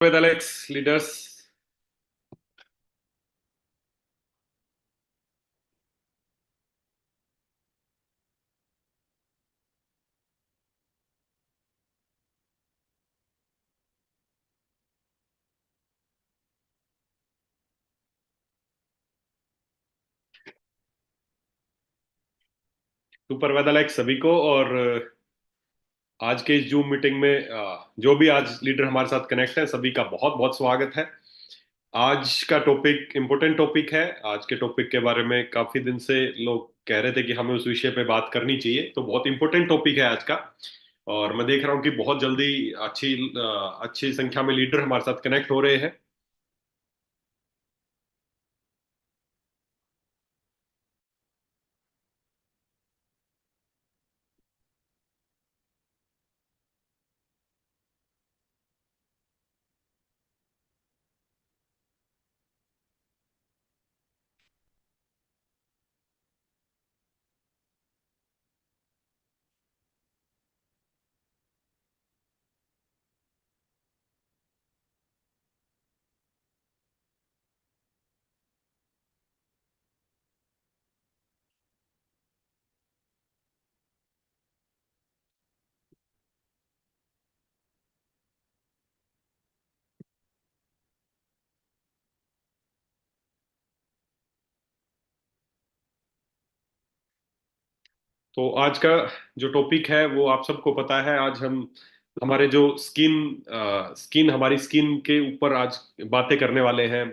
with Alex, leaders. Super वेद Alex सभी को और आज के इस जूम मीटिंग में जो भी आज लीडर हमारे साथ कनेक्ट है सभी का बहुत बहुत स्वागत है। आज का टॉपिक इम्पोर्टेंट टॉपिक है। आज के टॉपिक के बारे में काफी दिन से लोग कह रहे थे कि हमें उस विषय पे बात करनी चाहिए, तो बहुत इम्पोर्टेंट टॉपिक है आज का। और मैं देख रहा हूँ कि बहुत जल्दी अच्छी संख्या में लीडर हमारे साथ कनेक्ट हो रहे हैं। तो आज का जो टॉपिक है वो आप सबको पता है। आज हम हमारे जो हमारी स्किन के ऊपर आज बातें करने वाले हैं।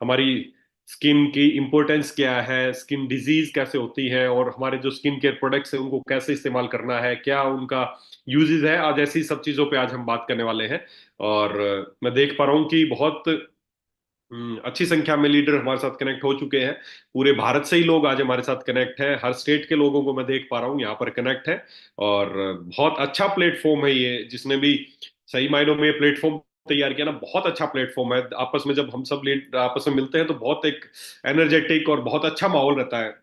हमारी स्किन की इम्पोर्टेंस क्या है, स्किन डिजीज कैसे होती है, और हमारे जो स्किन केयर प्रोडक्ट्स हैं उनको कैसे इस्तेमाल करना है, क्या उनका यूजेस है। आज ऐसी सब चीजों पे आज हम बात करने वाले हैं। और मैं देख पा रहा हूँ कि बहुत अच्छी संख्या में लीडर हमारे साथ कनेक्ट हो चुके हैं। पूरे भारत से ही लोग आज हमारे साथ कनेक्ट है। हर स्टेट के लोगों को मैं देख पा रहा हूँ यहाँ पर कनेक्ट है। और बहुत अच्छा प्लेटफॉर्म है ये, जिसने भी सही मायनों में ये प्लेटफॉर्म तैयार किया ना, बहुत अच्छा प्लेटफॉर्म है। आपस में जब हम सब लीड आपस में मिलते हैं तो बहुत एक एनर्जेटिक और बहुत अच्छा माहौल रहता है।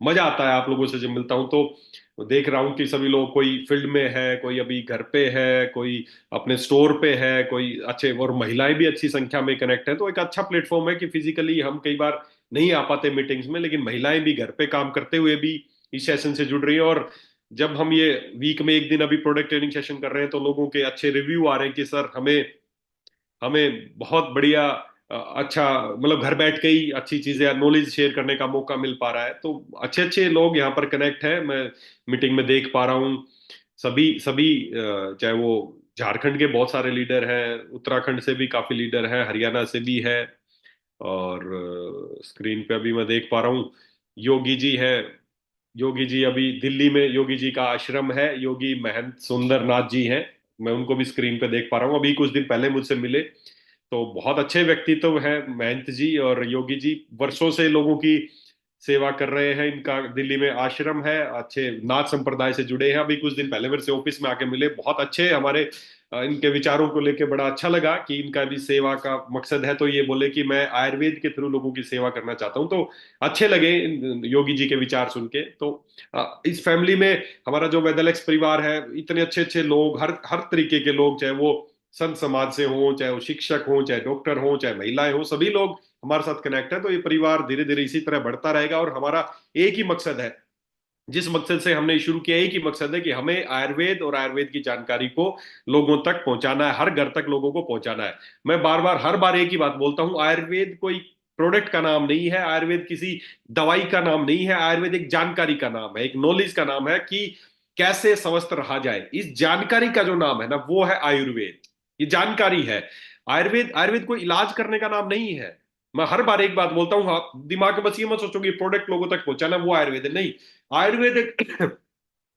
मजा आता है आप लोगों से जब मिलता हूँ तो देख रहा हूँ कि सभी लोग, कोई फील्ड में है, कोई अभी घर पे है, कोई अपने स्टोर पे है, कोई अच्छे, और महिलाएं भी अच्छी संख्या में कनेक्ट है। तो एक अच्छा प्लेटफॉर्म है कि फिजिकली हम कई बार नहीं आ पाते मीटिंग्स में, लेकिन महिलाएं भी घर पे काम करते हुए भी इस सेशन से जुड़ रही है। और जब हम ये वीक में एक दिन अभी प्रोडक्ट ट्रेनिंग सेशन कर रहे हैं तो लोगों के अच्छे रिव्यू आ रहे हैं कि सर हमें हमें बहुत बढ़िया अच्छा, मतलब घर बैठ के ही अच्छी चीजें, नॉलेज शेयर करने का मौका मिल पा रहा है। तो अच्छे अच्छे लोग यहाँ पर कनेक्ट है, मैं मीटिंग में देख पा रहा हूँ। सभी सभी चाहे वो झारखंड के बहुत सारे लीडर हैं, उत्तराखंड से भी काफी लीडर हैं, हरियाणा से भी है। और स्क्रीन पे अभी मैं देख पा रहा हूँ योगी जी है। योगी जी अभी दिल्ली में, योगी जी का आश्रम है, योगी महंत सुंदर नाथ जी हैं। मैं उनको भी स्क्रीन पे देख पा रहा हूँ, अभी कुछ दिन पहले मुझसे मिले। तो बहुत अच्छे व्यक्तित्व हैं महंत जी और योगी जी। वर्षों से लोगों की सेवा कर रहे हैं। इनका दिल्ली में आश्रम है, अच्छे नाथ संप्रदाय से जुड़े हैं। अभी कुछ दिन पहले मेरे से ऑफिस में आके मिले, बहुत अच्छे हमारे इनके विचारों को लेके बड़ा अच्छा लगा कि इनका भी सेवा का मकसद है। तो ये बोले कि मैं आयुर्वेद के थ्रू लोगों की सेवा करना चाहता हूँ। तो अच्छे लगे योगी जी के विचार सुन के। तो इस फैमिली में हमारा जो वेदलेक्स परिवार है, इतने अच्छे अच्छे लोग, हर हर तरीके के लोग, चाहे वो संत समाज से हों, चाहे वो शिक्षक हों, चाहे डॉक्टर हों, चाहे महिलाएं हों, सभी लोग हमारे साथ कनेक्ट है। तो ये परिवार धीरे धीरे इसी तरह बढ़ता रहेगा। और हमारा एक ही मकसद है, जिस मकसद से हमने शुरू किया, एक ही मकसद है कि हमें आयुर्वेद और आयुर्वेद की जानकारी को लोगों तक पहुंचाना है, हर घर तक लोगों को पहुंचाना है। मैं बार बार हर बार एक ही बात बोलता हूं, आयुर्वेद कोई प्रोडक्ट का नाम नहीं है, आयुर्वेद किसी दवाई का नाम नहीं है, आयुर्वेद एक जानकारी का नाम है, एक नॉलेज का नाम है कि कैसे स्वस्थ रहा जाए। इस जानकारी का जो नाम है ना, वो है आयुर्वेद। ये जानकारी है। आयुर्वेद आयुर्वेद कोई इलाज करने का नाम नहीं है। मैं हर बार एक बात बोलता हूँ, आप दिमाग में बस ये मत सोचो कि प्रोडक्ट लोगों तक पहुंचाना वो आयुर्वेद है, नहीं। आयुर्वेद एक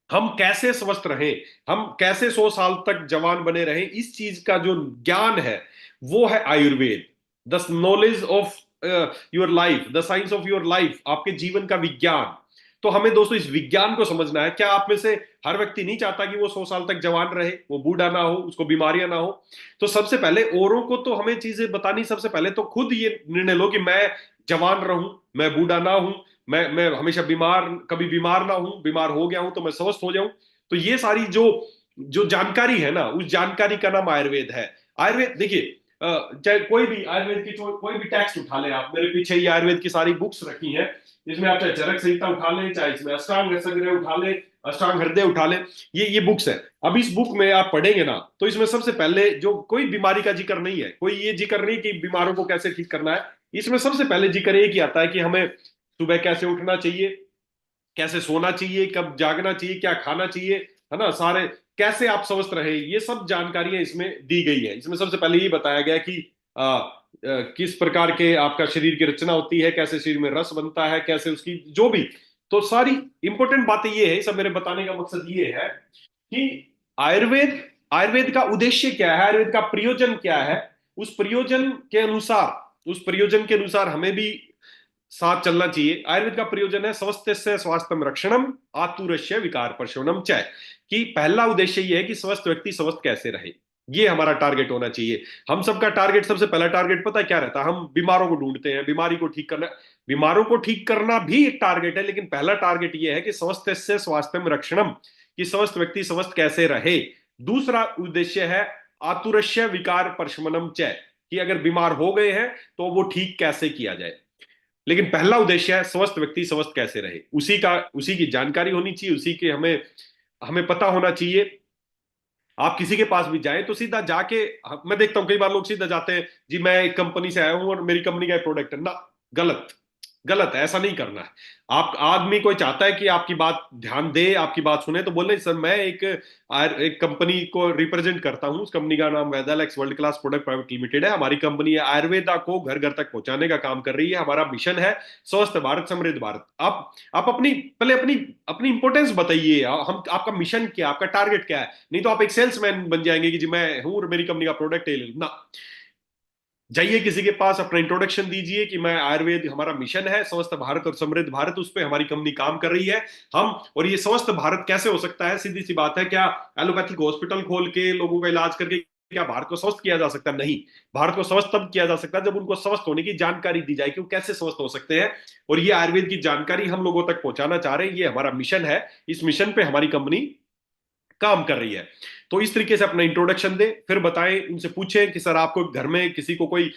हम कैसे स्वस्थ रहें, हम कैसे 100 साल तक जवान बने रहें, इस चीज का जो ज्ञान है वो है Ayurveda. The knowledge of your life, the science of your life, आपके जीवन का विज्ञान। तो हमें दोस्तों इस विज्ञान को समझना है। क्या आप में से हर व्यक्ति नहीं चाहता कि वो 100 साल तक जवान रहे, वो बूढ़ा ना हो, उसको बीमारियां ना हो? तो सबसे पहले औरों को तो हमें चीजें बतानी, सबसे पहले तो खुद ये निर्णय लो कि मैं जवान रहूं, मैं बूढ़ा ना हूं, मैं हमेशा बीमार, कभी बीमार ना हूं, बीमार हो गया हूं तो मैं स्वस्थ हो जाऊं। तो ये सारी जो जो जानकारी है ना, उस जानकारी का नाम आयुर्वेद है। आयुर्वेद देखिए, चाहे कोई भी आयुर्वेद की कोई भी टेक्स्ट उठा ले, आप मेरे पीछे ये आयुर्वेद की सारी बुक्स रखी हैं, इसमें आप चाहे चरक संहिता उठा लें, चाहे इसमें अष्टांग संग्रह उठा लें, अष्टांग हृदय उठा लें, ये बुक्स है। अब इस बुक में आप पढ़ेंगे ना, तो इसमें सबसे पहले जो कोई बीमारी का जिक्र नहीं है, कोई ये जिक्र नहीं कि बीमारों को कैसे ठीक करना है। इसमें सबसे पहले जिक्र ये किया आता है कि हमें सुबह कैसे उठना चाहिए, कैसे सोना चाहिए, कब जागना चाहिए, क्या खाना चाहिए, है ना, सारे कैसे आप स्वस्थ रहे, ये सब जानकारियां इसमें दी गई है। इसमें सबसे पहले ये बताया गया कि किस प्रकार के आपका शरीर की रचना होती है, कैसे शरीर में रस बनता है, कैसे उसकी जो भी, तो सारी इंपॉर्टेंट बातें ये है। सब मेरे बताने का मकसद ये है कि आयुर्वेद आयुर्वेद का उद्देश्य क्या है, आयुर्वेद का प्रयोजन क्या है, उस प्रयोजन के अनुसार, उस प्रयोजन के अनुसार हमें भी साथ चलना चाहिए। आयुर्वेद का प्रयोजन है स्वस्थस्य स्वास्थ्यम रक्षणम आतुरस्य विकार प्रशमनम च, कि पहला उद्देश्य यह है कि स्वस्थ व्यक्ति स्वस्थ कैसे रहे, ये हमारा टारगेट होना चाहिए। हम सबका टारगेट, सबसे पहला टारगेट पता है क्या रहता है? हम बीमारों को ढूंढते हैं, बीमारी को ठीक करना। बीमारों को ठीक करना भी एक टारगेट है, लेकिन पहला टारगेट यह है कि स्वस्थस्य स्वास्थ्यम रक्षणम, कि स्वस्थ व्यक्ति स्वस्थ कैसे रहे। दूसरा उद्देश्य है आतुरस्य विकार प्रशमनम च, कि अगर बीमार हो गए हैं तो वो ठीक कैसे किया जाए। लेकिन पहला उद्देश्य है स्वस्थ व्यक्ति स्वस्थ कैसे रहे, उसी की जानकारी होनी चाहिए, उसी के हमें हमें पता होना चाहिए। आप किसी के पास भी जाएं तो सीधा जाके, मैं देखता हूं कई बार लोग सीधा जाते हैं, जी मैं एक कंपनी से आया हूं और मेरी कंपनी का प्रोडक्ट है ना, गलत, गलत है, ऐसा नहीं करना है। आप आदमी कोई चाहता है कि आपकी बात ध्यान दे, आपकी बात सुने, तो बोले सर मैं एक कंपनी को रिप्रेजेंट करता हूं, उस कंपनी का नाम Vedalex world class product private limited है, हमारी कंपनी है आयुर्वेदा को घर घर तक पहुंचाने का काम कर रही है, हमारा मिशन है स्वस्थ भारत समृद्ध भारत। आप अपनी पहले अपनी अपनी इंपॉर्टेंस बताइए, हम आपका मिशन क्या, आपका टारगेट क्या है। नहीं तो आप एक सेल्समैन बन जाएंगे कि जी मैं हूं और मेरी कंपनी का प्रोडक्ट है ना। जाइए किसी के पास अपना इंट्रोडक्शन दीजिए कि मैं आयुर्वेद, हमारा मिशन है स्वस्थ भारत और समृद्ध भारत, उस पर हमारी कंपनी काम कर रही है। हम, और ये स्वस्थ भारत कैसे हो सकता है, सीधी सी बात है, क्या एलोपैथिक हॉस्पिटल खोल के लोगों का इलाज करके क्या भारत को स्वस्थ किया जा सकता है? नहीं। भारत को स्वस्थ तब किया जा सकता है जब उनको स्वस्थ होने की जानकारी दी जाए कि वो कैसे स्वस्थ हो सकते हैं। और ये आयुर्वेद की जानकारी हम लोगों तक पहुंचाना चाह रहे हैं, ये हमारा मिशन है। इस मिशन पे हमारी कंपनी काम कर रही है। तो इस तरीके से अपना इंट्रोडक्शन दे, फिर बताएं, उनसे पूछें कि सर आपको घर में किसी को कोई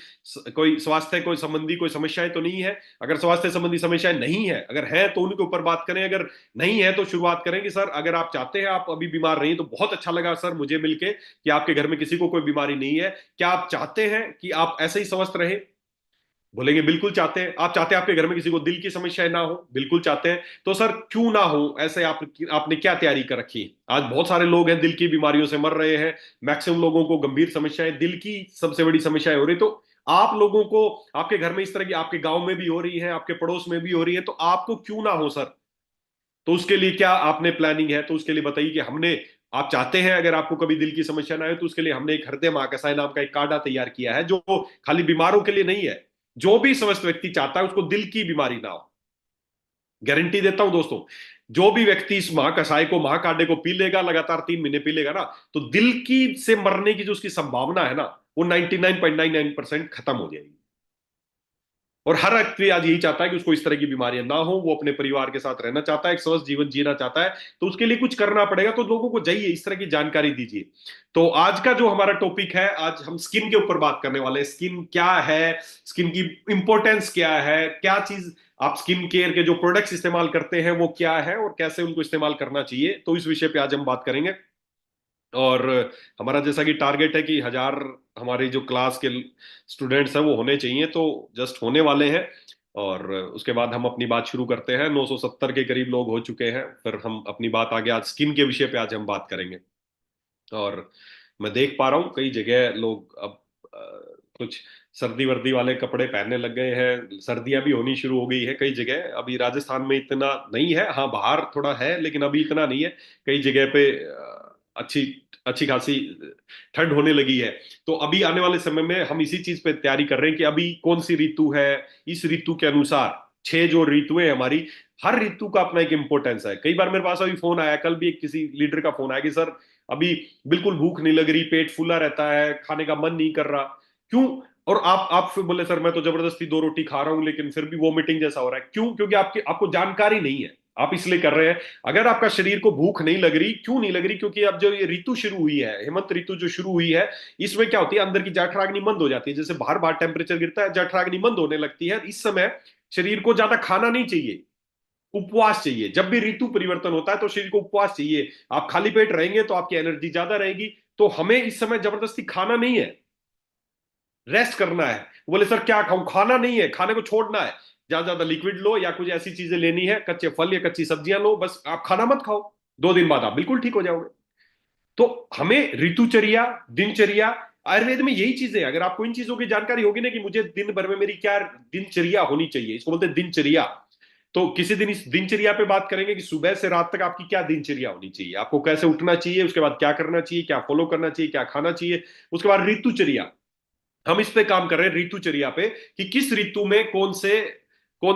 कोई स्वास्थ्य कोई संबंधी कोई समस्याएं तो नहीं है। अगर स्वास्थ्य संबंधी समस्याएं नहीं है, अगर है तो उनके ऊपर बात करें, अगर नहीं है तो शुरुआत करें कि सर अगर आप चाहते हैं, आप अभी बीमार नहीं, तो बहुत अच्छा लगा सर मुझे मिलके कि आपके घर में किसी को कोई बीमारी नहीं है, क्या आप चाहते हैं कि आप ऐसे ही स्वस्थ रहे? बोलेंगे बिल्कुल चाहते हैं। आप चाहते हैं आपके घर में किसी को दिल की समस्याएं ना हो? बिल्कुल चाहते हैं। तो सर क्यों ना हो ऐसे, आपने क्या तैयारी कर रखी है? आज बहुत सारे लोग हैं दिल की बीमारियों से मर रहे हैं, मैक्सिमम लोगों को गंभीर समस्याएं, दिल की सबसे बड़ी समस्याएं हो रही। तो आप लोगों को, आपके घर में इस तरह की आपके गांव में भी हो रही है, आपके पड़ोस में भी हो रही है, तो आपको क्यों ना हो सर? तो उसके लिए क्या आपने प्लानिंग है? तो उसके लिए बताइए कि हमने, आप चाहते हैं अगर आपको कभी दिल की समस्या ना आए, तो उसके लिए हमने एक हृदय महाकसाय नाम का एक काढ़ा तैयार किया है, जो खाली बीमारों के लिए नहीं है, जो भी स्वस्थ व्यक्ति चाहता है उसको दिल की बीमारी ना हो। गारंटी देता हूं दोस्तों, जो भी व्यक्ति इस महाकसाय को, महाकाढ़े को पी लेगा, लगातार 3 महीने पी लेगा ना, तो दिल की से मरने की जो उसकी संभावना है ना, वो 99.99% खत्म हो जाएगी। और हर व्यक्ति आज यही चाहता है कि उसको इस तरह की बीमारियां ना हो, वो अपने परिवार के साथ रहना चाहता है, एक स्वस्थ जीवन जीना चाहता है। तो उसके लिए कुछ करना पड़ेगा, तो लोगों को जाइए इस तरह की जानकारी दीजिए। तो आज का जो हमारा टॉपिक है, आज हम स्किन के ऊपर बात करने वाले हैं। स्किन क्या है, स्किन की इंपॉर्टेंस क्या है, क्या चीज आप स्किन केयर के जो प्रोडक्ट्स इस्तेमाल करते हैं वो क्या है, और कैसे उनको इस्तेमाल करना चाहिए, तो इस विषय पे आज हम बात करेंगे। और हमारा जैसा कि टारगेट है कि 1000 हमारी जो क्लास के स्टूडेंट्स हैं वो होने चाहिए, तो जस्ट होने वाले हैं। और उसके बाद हम अपनी बात शुरू करते हैं। 970 के करीब लोग हो चुके हैं, फिर हम अपनी बात आगे आज स्किन के विषय पे आज हम बात करेंगे। और मैं देख पा रहा हूँ कई जगह लोग अब कुछ सर्दी वर्दी वाले कपड़े पहनने लग गए हैं, सर्दियां भी होनी शुरू हो गई है कई जगह। अभी राजस्थान में इतना नहीं है, हाँ बाहर थोड़ा है, लेकिन अभी इतना नहीं है। कई जगह पे अच्छी अच्छी खासी ठंड होने लगी है। तो अभी आने वाले समय में हम इसी चीज पे तैयारी कर रहे हैं कि अभी कौन सी ऋतु है, इस ऋतु के अनुसार 6 जो ऋतुएं हैं हमारी, हर ऋतु का अपना एक इंपॉर्टेंस है। कई बार मेरे पास अभी फोन आया, कल भी एक किसी लीडर का फोन आया कि सर अभी बिल्कुल भूख नहीं लग रही, पेट फूला रहता है, खाने का मन नहीं कर रहा। क्यों? और आप फिर बोले सर मैं तो जबरदस्ती 2 रोटी खा रहा हूं लेकिन फिर भी वोमिटिंग जैसा हो रहा है। क्यों? क्योंकि आपको जानकारी नहीं है। आप इसलिए कर रहे हैं। अगर आपका शरीर को भूख नहीं लग रही, क्यों नहीं लग रही? क्योंकि अब जो ये ऋतु शुरू हुई है, हेमंत ऋतु जो शुरू हुई है, इसमें क्या होती है, अंदर की जठराग्नि मंद हो जाती है। जैसे बाहर बाहर टेम्परेचर गिरता है, जठराग्नि मंद होने लगती है। इस समय शरीर को ज्यादा खाना नहीं चाहिए, उपवास चाहिए। जब भी ऋतु परिवर्तन होता है तो शरीर को उपवास चाहिए। आप खाली पेट रहेंगे तो आपकी एनर्जी ज्यादा रहेगी। तो हमें इस समय जबरदस्ती खाना नहीं है, रेस्ट करना है। बोले सर क्या खाऊं? खाना नहीं है, खाने को छोड़ना है। ज्यादा ज्यादा लिक्विड लो या कुछ ऐसी चीजें लेनी है, कच्चे फल या कच्ची सब्जियां लो, बस आप खाना मत खाओ। 2 दिन बाद आप बिल्कुल ठीक हो जाओगे। तो हमें ऋतुचर्या, दिनचर्या, आयुर्वेद में यही चीजें हैं। अगर आपको इन चीजों की जानकारी होगी ना कि मुझे दिन भर में मेरी क्या दिनचर्या होनी चाहिए, इसको बोलते हैं दिनचर्या। तो किसी दिन इस दिनचर्या पे बात करेंगे कि सुबह से रात तक आपकी क्या दिनचर्या होनी चाहिए, आपको कैसे उठना चाहिए, उसके बाद क्या करना चाहिए, क्या फॉलो करना चाहिए, क्या खाना चाहिए। उसके बाद ऋतुचर्या, हम इस पे काम कर रहे हैं ऋतुचर्या पे, कि किस ऋतु में कौन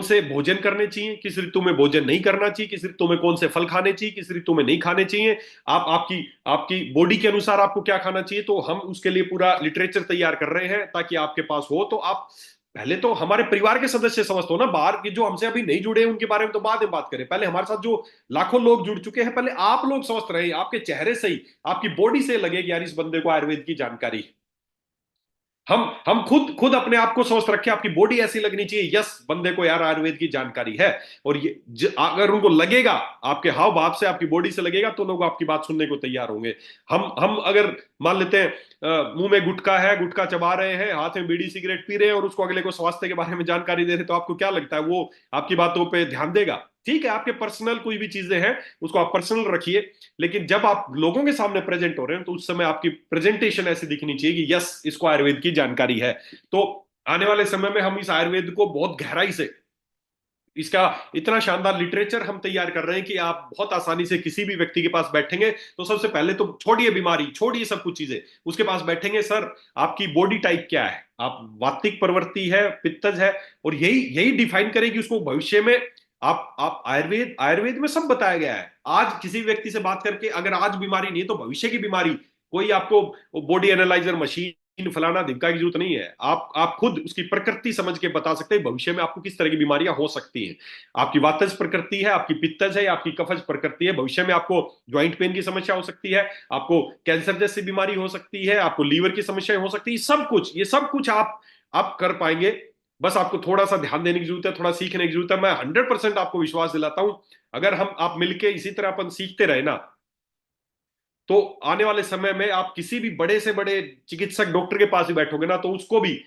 से भोजन करने चाहिए, किस ऋतु में भोजन नहीं करना चाहिए, किस ऋतु में कौन से फल खाने चाहिए, किस ऋतु में नहीं खाने चाहिए। आप आपकी आपकी बॉडी के अनुसार आपको क्या खाना चाहिए। तो हम उसके लिए पूरा लिटरेचर तैयार कर रहे हैं ताकि आपके पास हो। तो आप पहले तो हमारे परिवार के सदस्य समझते हो ना, बाहर के जो हमसे अभी नहीं जुड़े हैं उनके बारे में तो बाद में बात करें। पहले हमारे साथ जो लाखों लोग जुड़ चुके हैं, पहले आप लोग स्वस्थ रहे, आपके चेहरे से ही, आपकी बॉडी से लगे कि यार इस बंदे को आयुर्वेद की जानकारी है। हम खुद खुद अपने आप को स्वस्थ रखें, आपकी बॉडी ऐसी लगनी चाहिए, यस बंदे को यार आयुर्वेद की जानकारी है। और ये अगर उनको लगेगा, आपके हाव भाव से, आपकी बॉडी से लगेगा, तो लोग आपकी बात सुनने को तैयार होंगे। हम अगर मान लेते हैं मुंह में गुटखा है, गुटखा चबा रहे हैं, हाथ में बीड़ी सिगरेट पी रहे हैं, और उसको अगले को स्वास्थ्य के बारे में जानकारी दे रहे हैं, तो आपको क्या लगता है वो आपकी बातों पर ध्यान देगा? ठीक है, आपके पर्सनल कोई भी चीजें हैं उसको आप पर्सनल रखिए, लेकिन जब आप लोगों के सामने प्रेजेंट हो रहे हैं तो उस समय आपकी प्रेजेंटेशन ऐसी दिखनी चाहिए कि यस इसको आयुर्वेद की जानकारी है। तो आने वाले समय में हम इस आयुर्वेद को बहुत गहराई से, इसका इतना शानदार लिटरेचर हम तैयार कर रहे हैं कि आप बहुत आसानी से किसी भी व्यक्ति के पास बैठेंगे तो सबसे पहले तो छोड़िए बीमारी, छोड़िए सब कुछ चीजें, उसके पास बैठेंगे, सर आपकी बॉडी टाइप क्या है, आप वातिक प्रवृत्ति है, पित्तज है, और यही यही डिफाइन करेगी उसको भविष्य में। आप आयुर्वेद आयुर्वेद में सब बताया गया है। आज किसी व्यक्ति से बात करके अगर आज बीमारी नहीं है तो भविष्य की बीमारी, कोई आपको बॉडी एनालाइजर मशीन फलाना धिमका की जरूरत नहीं है। आप खुद उसकी प्रकृति समझ के बता सकते हैं भविष्य में आपको किस तरह की बीमारियां हो सकती हैं। आपकी वातज प्रकृति है, आपकी पित्तज है, या आपकी कफज प्रकृति है, भविष्य में आपको ज्वाइंट पेन की समस्या हो सकती है, आपको कैंसर जैसी बीमारी हो सकती है, आपको लीवर की समस्या हो सकती है। सब कुछ, ये सब कुछ आप कर पाएंगे। बस आपको थोड़ा सा ध्यान देने की जरूरत है, थोड़ा सीखने की जरूरत है। मैं 100% आपको विश्वास दिलाता हूं, अगर हम आप मिलके इसी तरह अपन सीखते रहे ना, तो आने वाले समय में आप किसी भी बड़े से बड़े चिकित्सक डॉक्टर के पास भी बैठोगे ना, तो उसको भी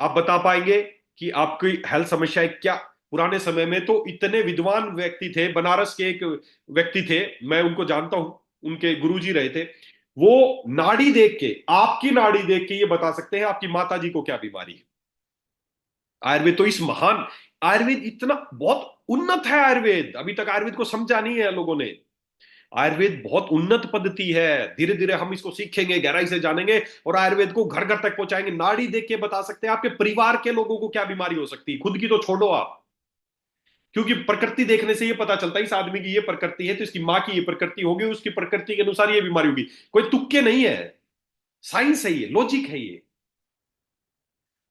आप बता पाएंगे कि आपकी हेल्थ समस्याएं क्या। पुराने समय में तो इतने विद्वान व्यक्ति थे, बनारस के एक व्यक्ति थे, मैं उनको जानता हूं, उनके गुरुजी रहे थे। वो नाड़ी देख के, आपकी नाड़ी देख के ये बता सकते हैं आपकी माता जी को क्या बीमारी है। आयुर्वेद तो इस महान, आयुर्वेद इतना बहुत उन्नत है। आयुर्वेद अभी तक आयुर्वेद को समझा नहीं है लोगों ने। आयुर्वेद बहुत उन्नत पद्धति है, धीरे धीरे हम इसको सीखेंगे, गहराई से जानेंगे, और आयुर्वेद को घर घर तक पहुंचाएंगे। नाड़ी देख के बता सकते हैं आपके परिवार के लोगों को क्या बीमारी हो सकती है, खुद की तो छोड़ो आप। क्योंकि प्रकृति देखने से ये पता चलता है इस आदमी की ये प्रकृति है तो इसकी माँ की ये प्रकृति होगी, उसकी प्रकृति के अनुसार ये बीमारी होगी। कोई तुक्के नहीं है, साइंस है, ये लॉजिक है ये।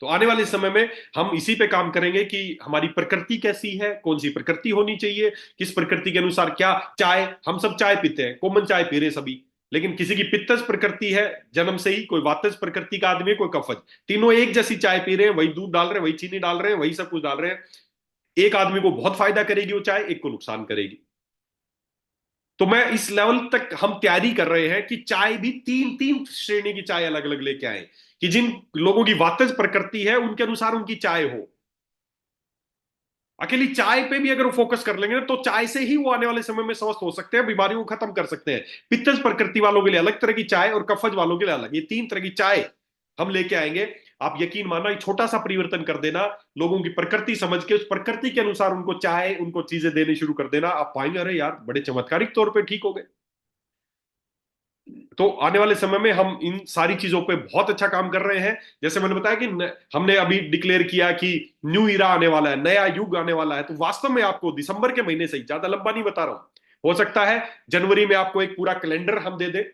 तो आने वाले समय में हम इसी पे काम करेंगे कि हमारी प्रकृति कैसी है, कौन सी प्रकृति होनी चाहिए, किस प्रकृति के अनुसार क्या। चाय, हम सब चाय पीते हैं, कॉमन चाय पी रहे हैं सभी, लेकिन किसी की पित्तज प्रकृति है जन्म से ही, कोई वातज प्रकृति का आदमी है, कोई कफज, तीनों एक जैसी चाय पी रहे हैं, वही दूध डाल रहे हैं, वही चीनी डाल रहे हैं, वही सब कुछ डाल रहे हैं। एक आदमी को बहुत फायदा करेगी वो चाय, एक को नुकसान करेगी। तो मैं इस लेवल तक हम तैयारी कर रहे हैं कि चाय भी तीन तीन श्रेणी की चाय अलग अलग लेके आए, कि जिन लोगों की वातज प्रकृति है उनके अनुसार उनकी चाय हो। अकेली चाय पे भी अगर वो फोकस कर लेंगे ना, तो चाय से ही वो आने वाले समय में स्वस्थ हो सकते हैं, बीमारियों को खत्म कर सकते हैं। पित्तज प्रकृति वालों के लिए अलग तरह की चाय, और कफज वालों के लिए अलग, ये 3 तरह की चाय हम लेके आएंगे। आप यकीन मानना, एक छोटा सा परिवर्तन कर देना, लोगों की प्रकृति समझ के उस प्रकृति के अनुसार उनको चाय, उनको चीजें देनी शुरू कर देना, आप पाएंगे अरे यार बड़े चमत्कारिक तौर पे ठीक हो गए। तो आने वाले समय में हम इन सारी चीजों पे बहुत अच्छा काम कर रहे हैं। जैसे मैंने बताया कि हमने अभी डिक्लेयर किया कि न्यू ईरा आने वाला है, नया युग आने वाला है। तो वास्तव में आपको दिसंबर के महीने से ही, ज्यादा लंबा नहीं बता रहा हूं, हो सकता है जनवरी में आपको एक पूरा कैलेंडर हम दे दे।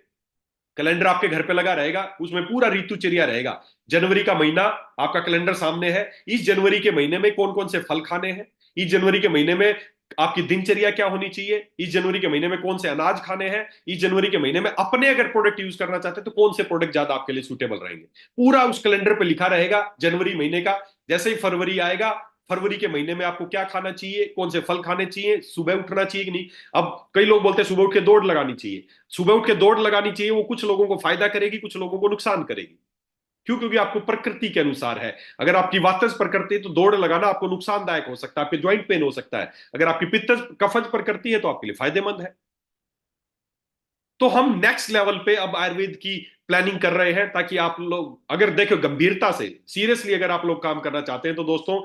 कैलेंडर आपके घर पे लगा रहेगा, उसमें पूरा ऋतुचर्या रहेगा। जनवरी का महीना आपका कैलेंडर सामने है, इस जनवरी के महीने में कौन कौन से फल खाने हैं, इस जनवरी के महीने में आपकी दिनचर्या क्या होनी चाहिए, इस जनवरी के महीने में कौन से अनाज खाने हैं, इस जनवरी के महीने में अपने अगर प्रोडक्ट यूज करना चाहते हैं तो कौन से प्रोडक्ट ज्यादा आपके लिए सूटेबल रहेंगे, पूरा उस कैलेंडर पे लिखा रहेगा जनवरी महीने का। जैसे ही फरवरी आएगा, फरवरी के महीने में आपको क्या खाना चाहिए, कौन से फल खाने चाहिए, सुबह उठना चाहिए कि नहीं। अब कई लोग बोलते हैं सुबह उठ के दौड़ लगानी चाहिए। सुबह उठ के दौड़ लगानी चाहिए, वो कुछ लोगों को फायदा करेगी, कुछ लोगों को नुकसान करेगी। क्यों? क्योंकि आपको प्रकृति के अनुसार है। अगर आपकी वातज प्रकृति है तो दौड़ लगाना आपको नुकसानदायक हो सकता है, आपके ज्वाइंट पेन हो सकता है। अगर आपकी पित्तज कफज प्रकृति है तो आपके लिए फायदेमंद है। तो हम नेक्स्ट लेवल पे अब आयुर्वेद की प्लानिंग कर रहे हैं, ताकि आप लोग अगर देखो गंभीरता से, सीरियसली अगर आप लोग काम करना चाहते हैं तो दोस्तों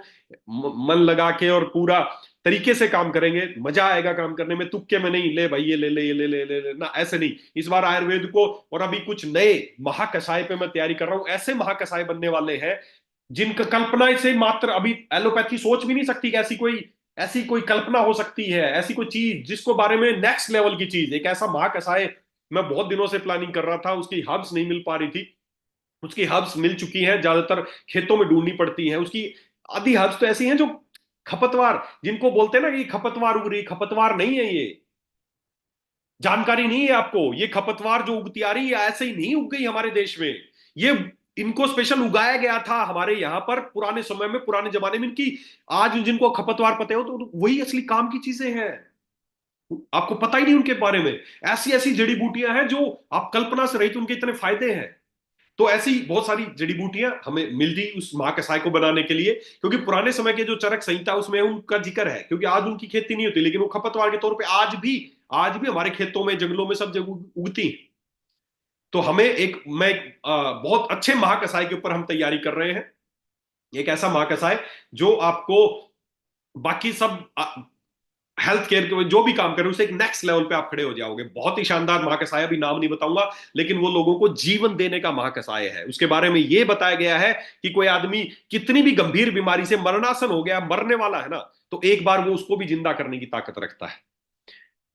मन लगा के और पूरा तरीके से काम करेंगे, मजा आएगा काम करने में। तुक्के में नहीं, ले भाई ये ले ले ये ले ना, ऐसे नहीं। इस बार आयुर्वेद को, और अभी कुछ नए महाकषाय पे मैं तैयारी कर रहा हूं, ऐसे महाकषाय बनने वाले हैं जिनका कल्पना से मात्र अभी एलोपैथी सोच भी नहीं सकती कि ऐसी कोई कल्पना हो सकती है, ऐसी कोई चीज जिसको बारे में नेक्स्ट लेवल की चीज, एक ऐसा महाकषाय मैं बहुत दिनों से प्लानिंग कर रहा था। उसकी हब्स नहीं मिल पा रही थी, उसकी हब्स मिल चुकी हैं, ज्यादातर खेतों में ढूंढनी पड़ती हैं उसकी। आधी हब्स तो ऐसी हैं जो खपतवार, जिनको बोलते हैं ना कि खपतवार उग रही, खपतवार नहीं है ये, जानकारी नहीं है आपको। ये खपतवार जो उगती आ रही है ऐसे ही नहीं उग गई हमारे देश में। ये इनको स्पेशल उगाया गया था हमारे यहाँ पर पुराने समय में, पुराने जमाने में। इनकी आज जिनको खपतवार पता हो तो वही असली काम की चीजें हैं, आपको पता ही नहीं उनके बारे में। ऐसी ऐसी जड़ी बूटियां हैं जो आप कल्पना से रहित, उनके इतने फायदे हैं। तो ऐसी बहुत सारी जड़ी बूटियां हमें मिल गई उस महाकषाय को बनाने के लिए, क्योंकि पुराने समय के जो चरक संहिता उसमें उनका जिक्र है। क्योंकि आज उनकी खेती नहीं होती, लेकिन वो खपतवार के तौर पे आज भी हमारे खेतों में, जंगलों में, सब जगह उगती हैं। तो हमें बहुत अच्छे महाकषाय के ऊपर हम तैयारी कर रहे हैं। एक ऐसा महाकषाय जो आपको बाकी सब हेल्थ केयर के जो भी काम करें उसे एक नेक्स्ट लेवल पे आप खड़े हो जाओगे। बहुत ही शानदार महाकषाय, अभी नाम नहीं बताऊंगा, लेकिन वो लोगों को जीवन देने का महाकषाय है। उसके बारे में ये बताया गया है कि कोई आदमी कितनी भी गंभीर बीमारी से मरणासन हो गया, मरने वाला है ना, तो एक बार वो उसको भी जिंदा करने की ताकत रखता है।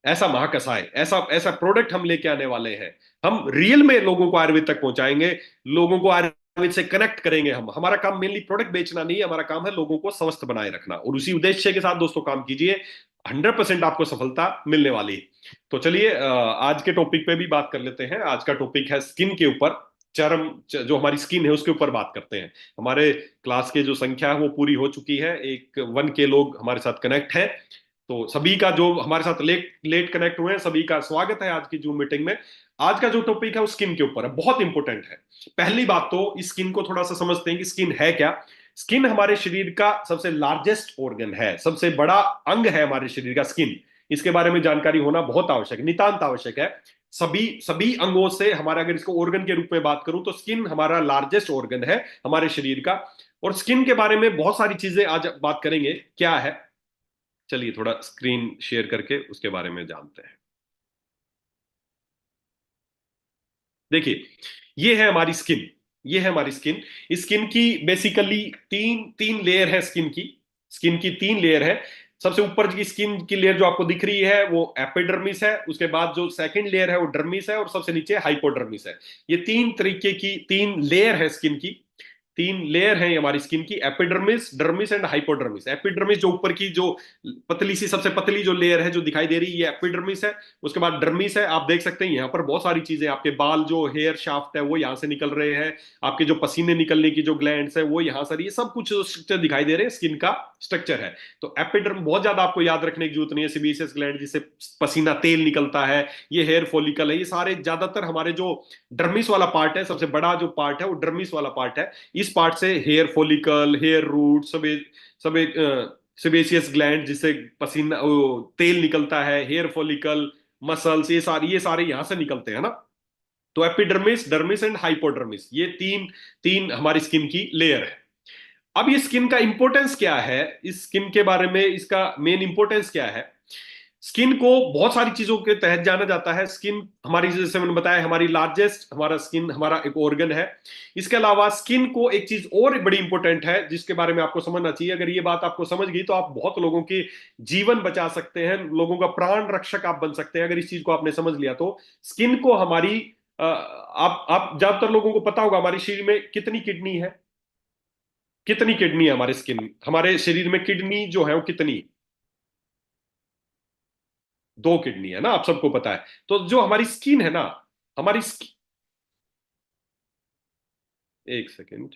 ऐसा महाकषाय, ऐसा ऐसा प्रोडक्ट हम लेके आने वाले हैं। हम रियल में लोगों को आयुर्वेद तक पहुंचाएंगे, लोगों को आयुर्वेद से कनेक्ट करेंगे। हम, हमारा काम मेनली प्रोडक्ट बेचना नहीं है, हमारा काम है लोगों को स्वस्थ बनाए रखना, और उसी उद्देश्य के साथ दोस्तों काम कीजिए। 100% आपको सफलता मिलने वाली है। तो चलिए आज के टॉपिक पे भी बात कर लेते हैं। आज का टॉपिक है स्किन के ऊपर। जो हमारी स्किन है उसके ऊपर बात करते हैं। हमारे क्लास के जो संख्या है वो पूरी हो चुकी है, एक 1K लोग हमारे साथ कनेक्ट है। तो सभी का, जो हमारे साथ लेट लेट कनेक्ट हुए हैं, सभी का स्वागत है आज की जूम मीटिंग में। आज का जो टॉपिक है वो स्किन के ऊपर है, बहुत इंपॉर्टेंट है। पहली बात तो इस स्किन को थोड़ा सा समझते हैं कि स्किन है क्या। स्किन हमारे शरीर का सबसे लार्जेस्ट ऑर्गन है, सबसे बड़ा अंग है हमारे शरीर का स्किन। इसके बारे में जानकारी होना बहुत आवश्यक, नितांत आवश्यक है। सभी सभी अंगों से हमारा, अगर इसको ऑर्गन के रूप में बात करूं तो स्किन हमारा लार्जेस्ट ऑर्गन है हमारे शरीर का। और स्किन के बारे में बहुत सारी चीजें आज बात करेंगे क्या है। चलिए थोड़ा स्क्रीन शेयर करके उसके बारे में जानते हैं। देखिए, ये है हमारी स्किन, ये है हमारी स्किन। स्किन की बेसिकली तीन तीन लेयर है स्किन की। स्किन की तीन लेयर है। सबसे ऊपर की स्किन की लेयर जो आपको दिख रही है वो एपिडर्मिस है, उसके बाद जो सेकंड लेयर है वो डर्मिस है, और सबसे नीचे हाइपोडर्मिस है। ये तीन तरीके की तीन लेयर है स्किन की। तीन लेयर है हमारी स्किन की, epidermis, dermis and hypodermis. Epidermis जो ऊपर की जो पतली सी, सबसे पतली जो लेयर है जो दिखाई दे रही है, ये एपिडर्मिस है। उसके बाद डर्मिस है। आप देख सकते हैं यहाँ पर बहुत सारी चीजें, आपके बाल जो हेयर शाफ्ट है वो यहाँ से निकल रहे हैं, आपके जो पसीने निकलने की जो ग्लैंड्स है वो यहाँ से, ये सब कुछ स्ट्रक्चर दिखाई दे रहे हैं, स्किन का स्ट्रक्चर है। तो एपिडर्म बहुत ज्यादा आपको याद रखने की जरूरत नहीं है। सेबेशियस ग्लैंड जिससे पसीना तेल निकलता है, ये हेयर फॉलिकल है, ये सारे ज्यादातर हमारे जो डर्मिस वाला पार्ट है, सबसे बड़ा जो पार्ट है वो डर्मिस वाला पार्ट है। इस पार्ट से हेयर फॉलिकल, हेयर रूट, सब एक सेबेशियस ग्लैंड जिससे पसीना तेल निकलता है, हेयर फॉलिकल, मसल्स, ये सारे यहां से निकलते हैं ना। तो एपिडर्मिस, डर्मिस एंड हाइपोडर्मिस, ये तीन तीन हमारी स्किन की लेयर है। अब ये स्किन का इंपॉर्टेंस क्या है, इस स्किन के बारे में इसका मेन इंपॉर्टेंस क्या है। स्किन को बहुत सारी चीजों के तहत जाना जाता है। स्किन हमारी, जैसे मैंने बताया, हमारी लार्जेस्ट, हमारा स्किन हमारा एक ऑर्गन है। इसके अलावा स्किन को एक चीज और बड़ी इंपॉर्टेंट है जिसके बारे में आपको समझना चाहिए। अगर ये बात आपको समझ गई तो आप बहुत लोगों के जीवन बचा सकते हैं, लोगों का प्राण रक्षक आप बन सकते हैं, अगर इस चीज को आपने समझ लिया तो। स्किन को हमारी आप ज्यादातर लोगों को पता होगा हमारे शरीर में कितनी किडनी है। कितनी किडनी है हमारे शरीर में, किडनी जो है वो कितनी। दो किडनी है ना, आप सबको पता है। तो जो हमारी स्किन है ना, हमारी एक सेकेंड,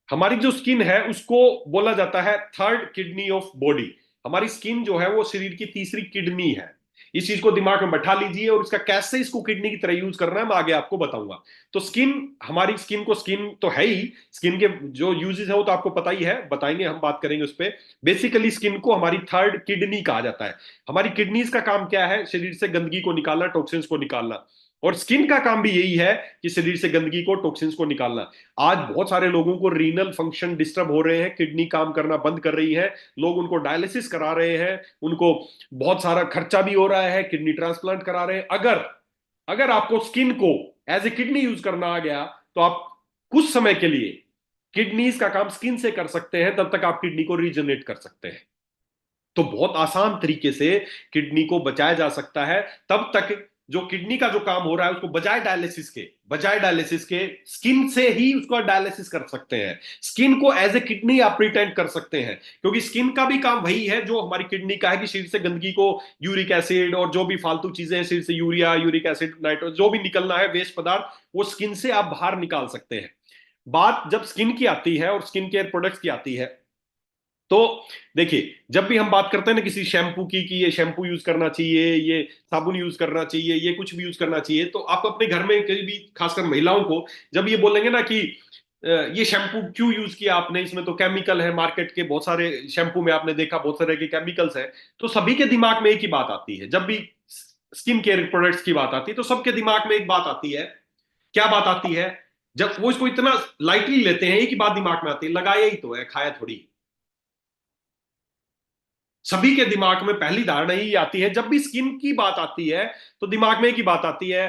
हमारी जो स्किन है उसको बोला जाता है थर्ड किडनी ऑफ बॉडी। हमारी स्किन जो है वो शरीर की तीसरी किडनी है। इस चीज को दिमाग में बैठा लीजिए, और इसका कैसे इसको किडनी की तरह यूज करना है मैं आगे आपको बताऊंगा। तो स्किन, हमारी स्किन को, स्किन तो है ही, स्किन के जो यूजेस है वो तो आपको पता ही है, बताएंगे, हम बात करेंगे उस पर। बेसिकली स्किन को हमारी थर्ड किडनी कहा जाता है। हमारी किडनीज का काम क्या है? शरीर से गंदगी को निकालना, टॉक्सिन्स को निकालना। और स्किन का काम भी यही है कि शरीर से गंदगी को, टॉक्सिन्स को निकालना। आज बहुत सारे लोगों को रीनल फंक्शन डिस्टर्ब हो रहे हैं, किडनी काम करना बंद कर रही है, लोग उनको डायलिसिस करा रहे हैं, उनको बहुत सारा खर्चा भी हो रहा है, किडनी ट्रांसप्लांट करा रहे हैं। अगर अगर आपको स्किन को एज ए किडनी यूज करना आ गया, तो आप कुछ समय के लिए किडनीज का काम स्किन से कर सकते हैं, तब तक आप किडनी को रीजनरेट कर सकते हैं। तो बहुत आसान तरीके से किडनी को बचाया जा सकता है। तब तक जो किडनी का जो काम हो रहा है उसको बजाय डायलिसिस के स्किन से ही उसका डायलिसिस कर सकते हैं। स्किन को एज ए किडनी आप प्रिटेंड कर सकते हैं, क्योंकि स्किन का भी काम वही है जो हमारी किडनी का है, कि शरीर से गंदगी को, यूरिक एसिड और जो भी फालतू चीजें हैं शरीर से, यूरिया, यूरिक एसिड, नाइट्रो, जो भी निकलना है वेस्ट पदार्थ, वो स्किन से आप बाहर निकाल सकते हैं। बात जब स्किन की आती है और स्किन केयर प्रोडक्ट्स की आती है, तो देखिए, जब भी हम बात करते हैं ना किसी शैम्पू की, कि ये शैम्पू यूज करना चाहिए, ये साबुन यूज करना चाहिए, ये कुछ भी यूज करना चाहिए, तो आप अपने घर में कहीं भी, खासकर महिलाओं को जब ये बोलेंगे ना कि ये शैम्पू क्यों यूज किया आपने, इसमें तो केमिकल है, मार्केट के बहुत सारे शैम्पू में आपने देखा बहुत सारे के केमिकल्स हैं, तो सभी के दिमाग में एक ही बात आती है। जब भी स्किन केयर प्रोडक्ट्स की बात आती है तो सबके दिमाग में एक बात आती है। क्या बात आती है? जब वो इसको इतना लाइटली लेते हैं, एक ही बात दिमाग में आती है, लगाया ही तो है, खाया थोड़ी। सभी के दिमाग में पहली धारणा ही आती है, जब भी स्किन की बात आती है तो दिमाग में एक ही बात आती है,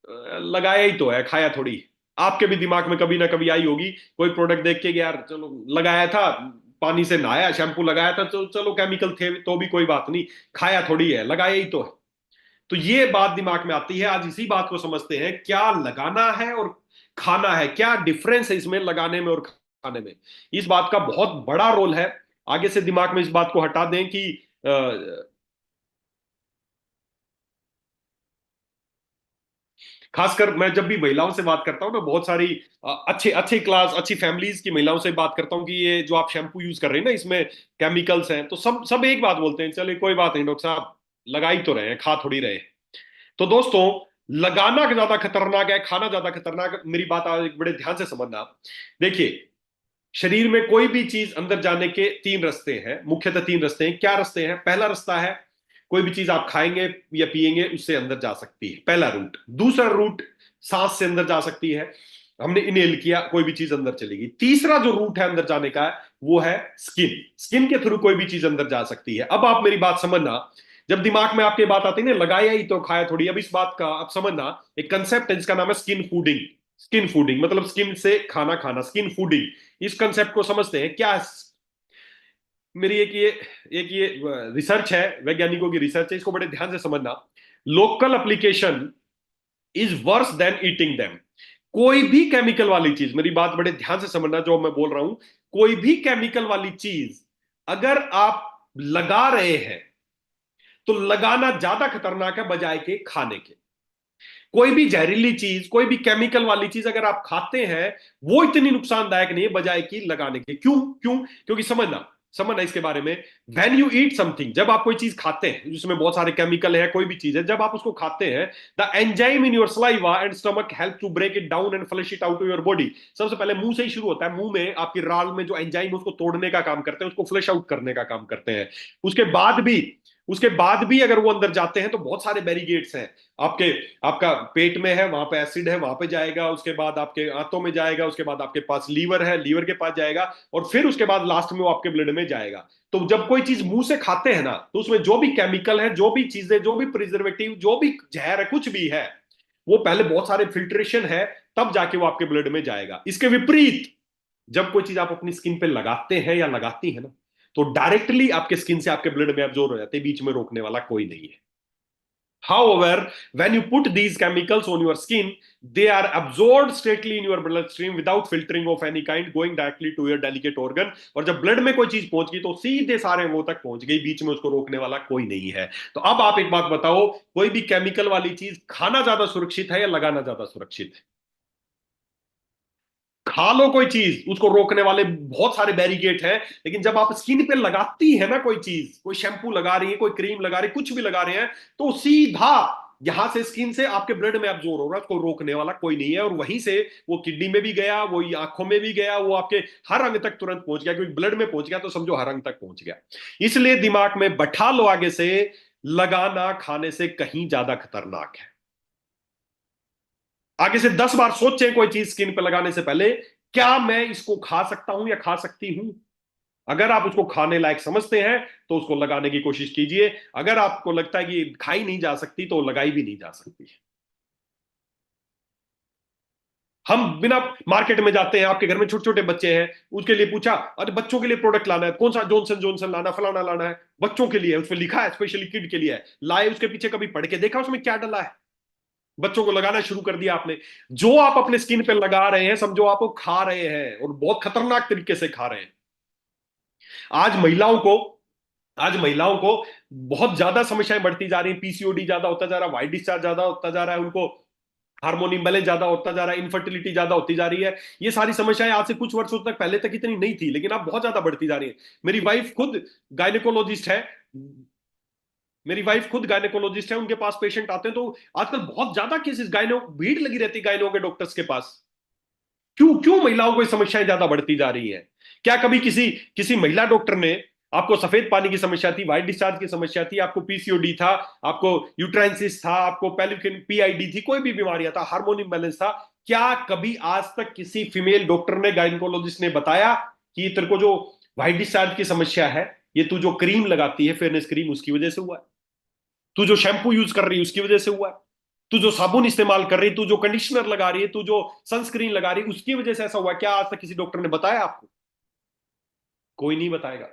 लगाया ही तो है, खाया थोड़ी। आपके भी दिमाग में कभी ना कभी आई होगी, कोई प्रोडक्ट देख के कि यार चलो लगाया था, पानी से नहाया, शैम्पू लगाया था, तो चलो केमिकल थे तो भी कोई बात नहीं, खाया थोड़ी है, लगाया ही तो है। तो ये बात दिमाग में आती है। आज इसी बात को समझते हैं, क्या लगाना है और खाना है, क्या डिफरेंस है इसमें, लगाने में और खाने में। इस बात का बहुत बड़ा रोल है। आगे से दिमाग में इस बात को हटा दें कि खासकर मैं जब भी महिलाओं से बात करता हूं ना, बहुत सारी अच्छे अच्छे क्लास, अच्छी फैमिलीज की महिलाओं से बात करता हूं कि ये जो आप शैम्पू यूज कर रहे हैं ना, इसमें केमिकल्स हैं, तो सब सब एक बात बोलते हैं, चलिए कोई बात नहीं डॉक्टर साहब, लगा ही तो रहे हैं, खा थोड़ी रहे हैं। तो दोस्तों, लगाना ज्यादा खतरनाक है, खाना ज्यादा खतरनाक है। मेरी बात आज बड़े ध्यान से समझना। देखिए, शरीर में कोई भी चीज अंदर जाने के तीन रास्ते हैं, मुख्यतः तीन रास्ते हैं। क्या रास्ते हैं? पहला रास्ता है, कोई भी चीज आप खाएंगे या पिएंगे उससे अंदर जा सकती है, पहला रूट। दूसरा रूट, सांस से अंदर जा सकती है, हमने इनहेल किया, कोई भी चीज अंदर चलेगी। तीसरा जो रूट है अंदर जाने का, वो है स्किन। स्किन के थ्रू कोई भी चीज अंदर जा सकती है। अब आप मेरी बात समझना, जब दिमाग में आपके बात आती है ना, लगाया ही तो खाया थोड़ी, अब इस बात का आप समझना, एक कंसेप्ट है जिसका नाम है स्किन फूडिंग। स्किन फूडिंग मतलब स्किन से खाना खाना, स्किन फूडिंग। इस कंसेप्ट को समझते हैं क्या? मेरी एक ये रिसर्च है, वैज्ञानिकों की रिसर्च है, इसको बड़े ध्यान से समझना। Local application is worse than eating them. कोई भी केमिकल वाली चीज, मेरी बात बड़े ध्यान से समझना जो मैं बोल रहा हूं, कोई भी केमिकल वाली चीज अगर आप लगा रहे हैं, तो लगाना ज्यादा खतरनाक है बजाय के खाने के। कोई भी जहरीली चीज, कोई भी केमिकल वाली चीज अगर आप खाते हैं, वो इतनी नुकसानदायक नहीं है बजाय की लगाने के। क्यों? क्यों? क्योंकि समझना, समझना इसके बारे में। वैन यू ईट समथिंग, जब आप कोई चीज खाते हैं जिसमें बहुत सारे केमिकल है, कोई भी चीज है, जब आप उसको खाते हैं, the enzyme in your saliva and stomach help to break it down and flush it out to your body. सबसे पहले मुंह से ही शुरू होता है। मुंह में आपकी राल में जो एंजाइम उसको तोड़ने का काम करते हैं, उसको फ्लश आउट करने का काम करते हैं। उसके बाद भी उसके बाद भी अगर वो अंदर जाते हैं तो बहुत सारे बैरिगेट्स हैं आपके। आपका पेट में है, वहां पे एसिड है, वहां पे जाएगा, उसके बाद आपके आंतों में जाएगा, उसके बाद आपके पास लीवर है, लीवर के पास जाएगा, और फिर उसके बाद लास्ट में वो आपके ब्लड में जाएगा। तो जब कोई चीज मुंह से खाते हैं ना, तो उसमें जो भी केमिकल है, जो भी चीजें, जो भी प्रिजर्वेटिव, जो भी जहर है, कुछ भी है, वो पहले बहुत सारे फिल्ट्रेशन है, तब जाके वो आपके ब्लड में जाएगा। इसके विपरीत, जब कोई चीज आप अपनी स्किन पे लगाते हैं या लगाती है ना, तो डायरेक्टली आपके स्किन से आपके ब्लड में एब्जॉर्ब हो जाते हैं, बीच में रोकने वाला कोई नहीं है। However, when you put these chemicals on your skin, they are absorbed straightly in your bloodstream without filtering of any kind, going directly to your delicate organ. और जब ब्लड में कोई चीज पहुंच गई तो सीधे सारे वो तक पहुंच गई, बीच में उसको रोकने वाला कोई नहीं है। तो अब आप एक बात बताओ, कोई भी केमिकल वाली चीज खाना ज्यादा सुरक्षित है या लगाना ज्यादा सुरक्षित है? खा लो कोई चीज, उसको रोकने वाले बहुत सारे बैरिकेड हैं, लेकिन जब आप स्किन पे लगाती है ना कोई चीज, कोई शैम्पू लगा रही है, कोई क्रीम लगा रही है, कुछ भी लगा रहे हैं, तो सीधा यहां से स्किन से आपके ब्लड में एब्जॉर्ब हो रहा है, उसको रोकने वाला कोई नहीं है। और वहीं से वो किडनी में भी गया, वो आंखों में भी गया, वो आपके हर अंग तक तुरंत पहुंच गया, क्योंकि ब्लड में पहुंच गया तो समझो हर अंग तक पहुंच गया। इसलिए दिमाग में बैठा लो आगे से, लगाना खाने से कहीं ज्यादा खतरनाक है। आगे से 10 बार सोचें कोई चीज स्किन पे लगाने से पहले, क्या मैं इसको खा सकता हूं या खा सकती हूं। अगर आप उसको खाने लायक समझते हैं तो उसको लगाने की कोशिश कीजिए। अगर आपको लगता है कि खाई नहीं जा सकती तो लगाई भी नहीं जा सकती। हम बिना मार्केट में जाते हैं, आपके घर में छोटे छोटे बच्चे हैं, उसके लिए पूछा, अरे बच्चों के लिए प्रोडक्ट लाना है, कौन सा जॉनसन जॉनसन लाना, फलाना लाना है, बच्चों के लिए है, उसमें लिखा है स्पेशली किड के लिए है, लाए, उसके पीछे कभी पढ़ के देखा उसमें क्या डला है? बच्चों को लगाना शुरू कर दिया आपने। जो आप अपने स्किन पे लगा रहे हैं, समझो आप वो खा रहे हैं, और बहुत खतरनाक तरीके से खा रहे हैं। आज महिलाओं को आज महिलाओं को बहुत ज्यादा समस्याएं बढ़ती जा रही हैं, पीसीओडी ज्यादा होता जा रहा है, वाइट डिस्चार्ज ज्यादा होता जा रहा है, उनको हार्मोन इम्बैलेंस ज्यादा होता जा रहा है, इनफर्टिलिटी ज्यादा होती जा रही है। ये सारी समस्याएं आज से कुछ वर्षों तक पहले तक इतनी नहीं थी, लेकिन अब बहुत ज्यादा बढ़ती जा रही है। मेरी वाइफ खुद गायनेकोलॉजिस्ट है। मेरी वाइफ खुद गायनेकोलॉजिस्ट है, उनके पास पेशेंट आते हैं तो आजकल बहुत ज्यादा केसेस, गायनो भीड़ लगी रहती है गायनो के डॉक्टर्स के पास। क्यों क्यों महिलाओं को ये समस्याएं ज्यादा बढ़ती जा रही है? क्या कभी किसी किसी महिला डॉक्टर ने, आपको सफेद पानी की समस्या थी, व्हाइट डिस्चार्ज की समस्या थी, आपको पीसीओडी था, आपको यूट्राइंसिस था, आपको पेलिकन पीआईडी थी, कोई भी बीमारियां था, हार्मोन इम्बैलेंस था, क्या कभी आज तक किसी फीमेल डॉक्टर ने, गायनेकोलॉजिस्ट ने बताया कि ये तेरे को जो व्हाइट डिस्चार्ज की समस्या है, ये तू जो क्रीम लगाती है फेयरनेस क्रीम, उसकी वजह से हुआ है? तू जो शैम्पू यूज कर रही है उसकी वजह से हुआ है? तू जो साबुन इस्तेमाल कर रही है, तू जो कंडीशनर लगा रही है, तू जो सनस्क्रीन लगा रही है, उसकी वजह से ऐसा हुआ? क्या आज तक किसी डॉक्टर ने बताया आपको? कोई नहीं बताएगा।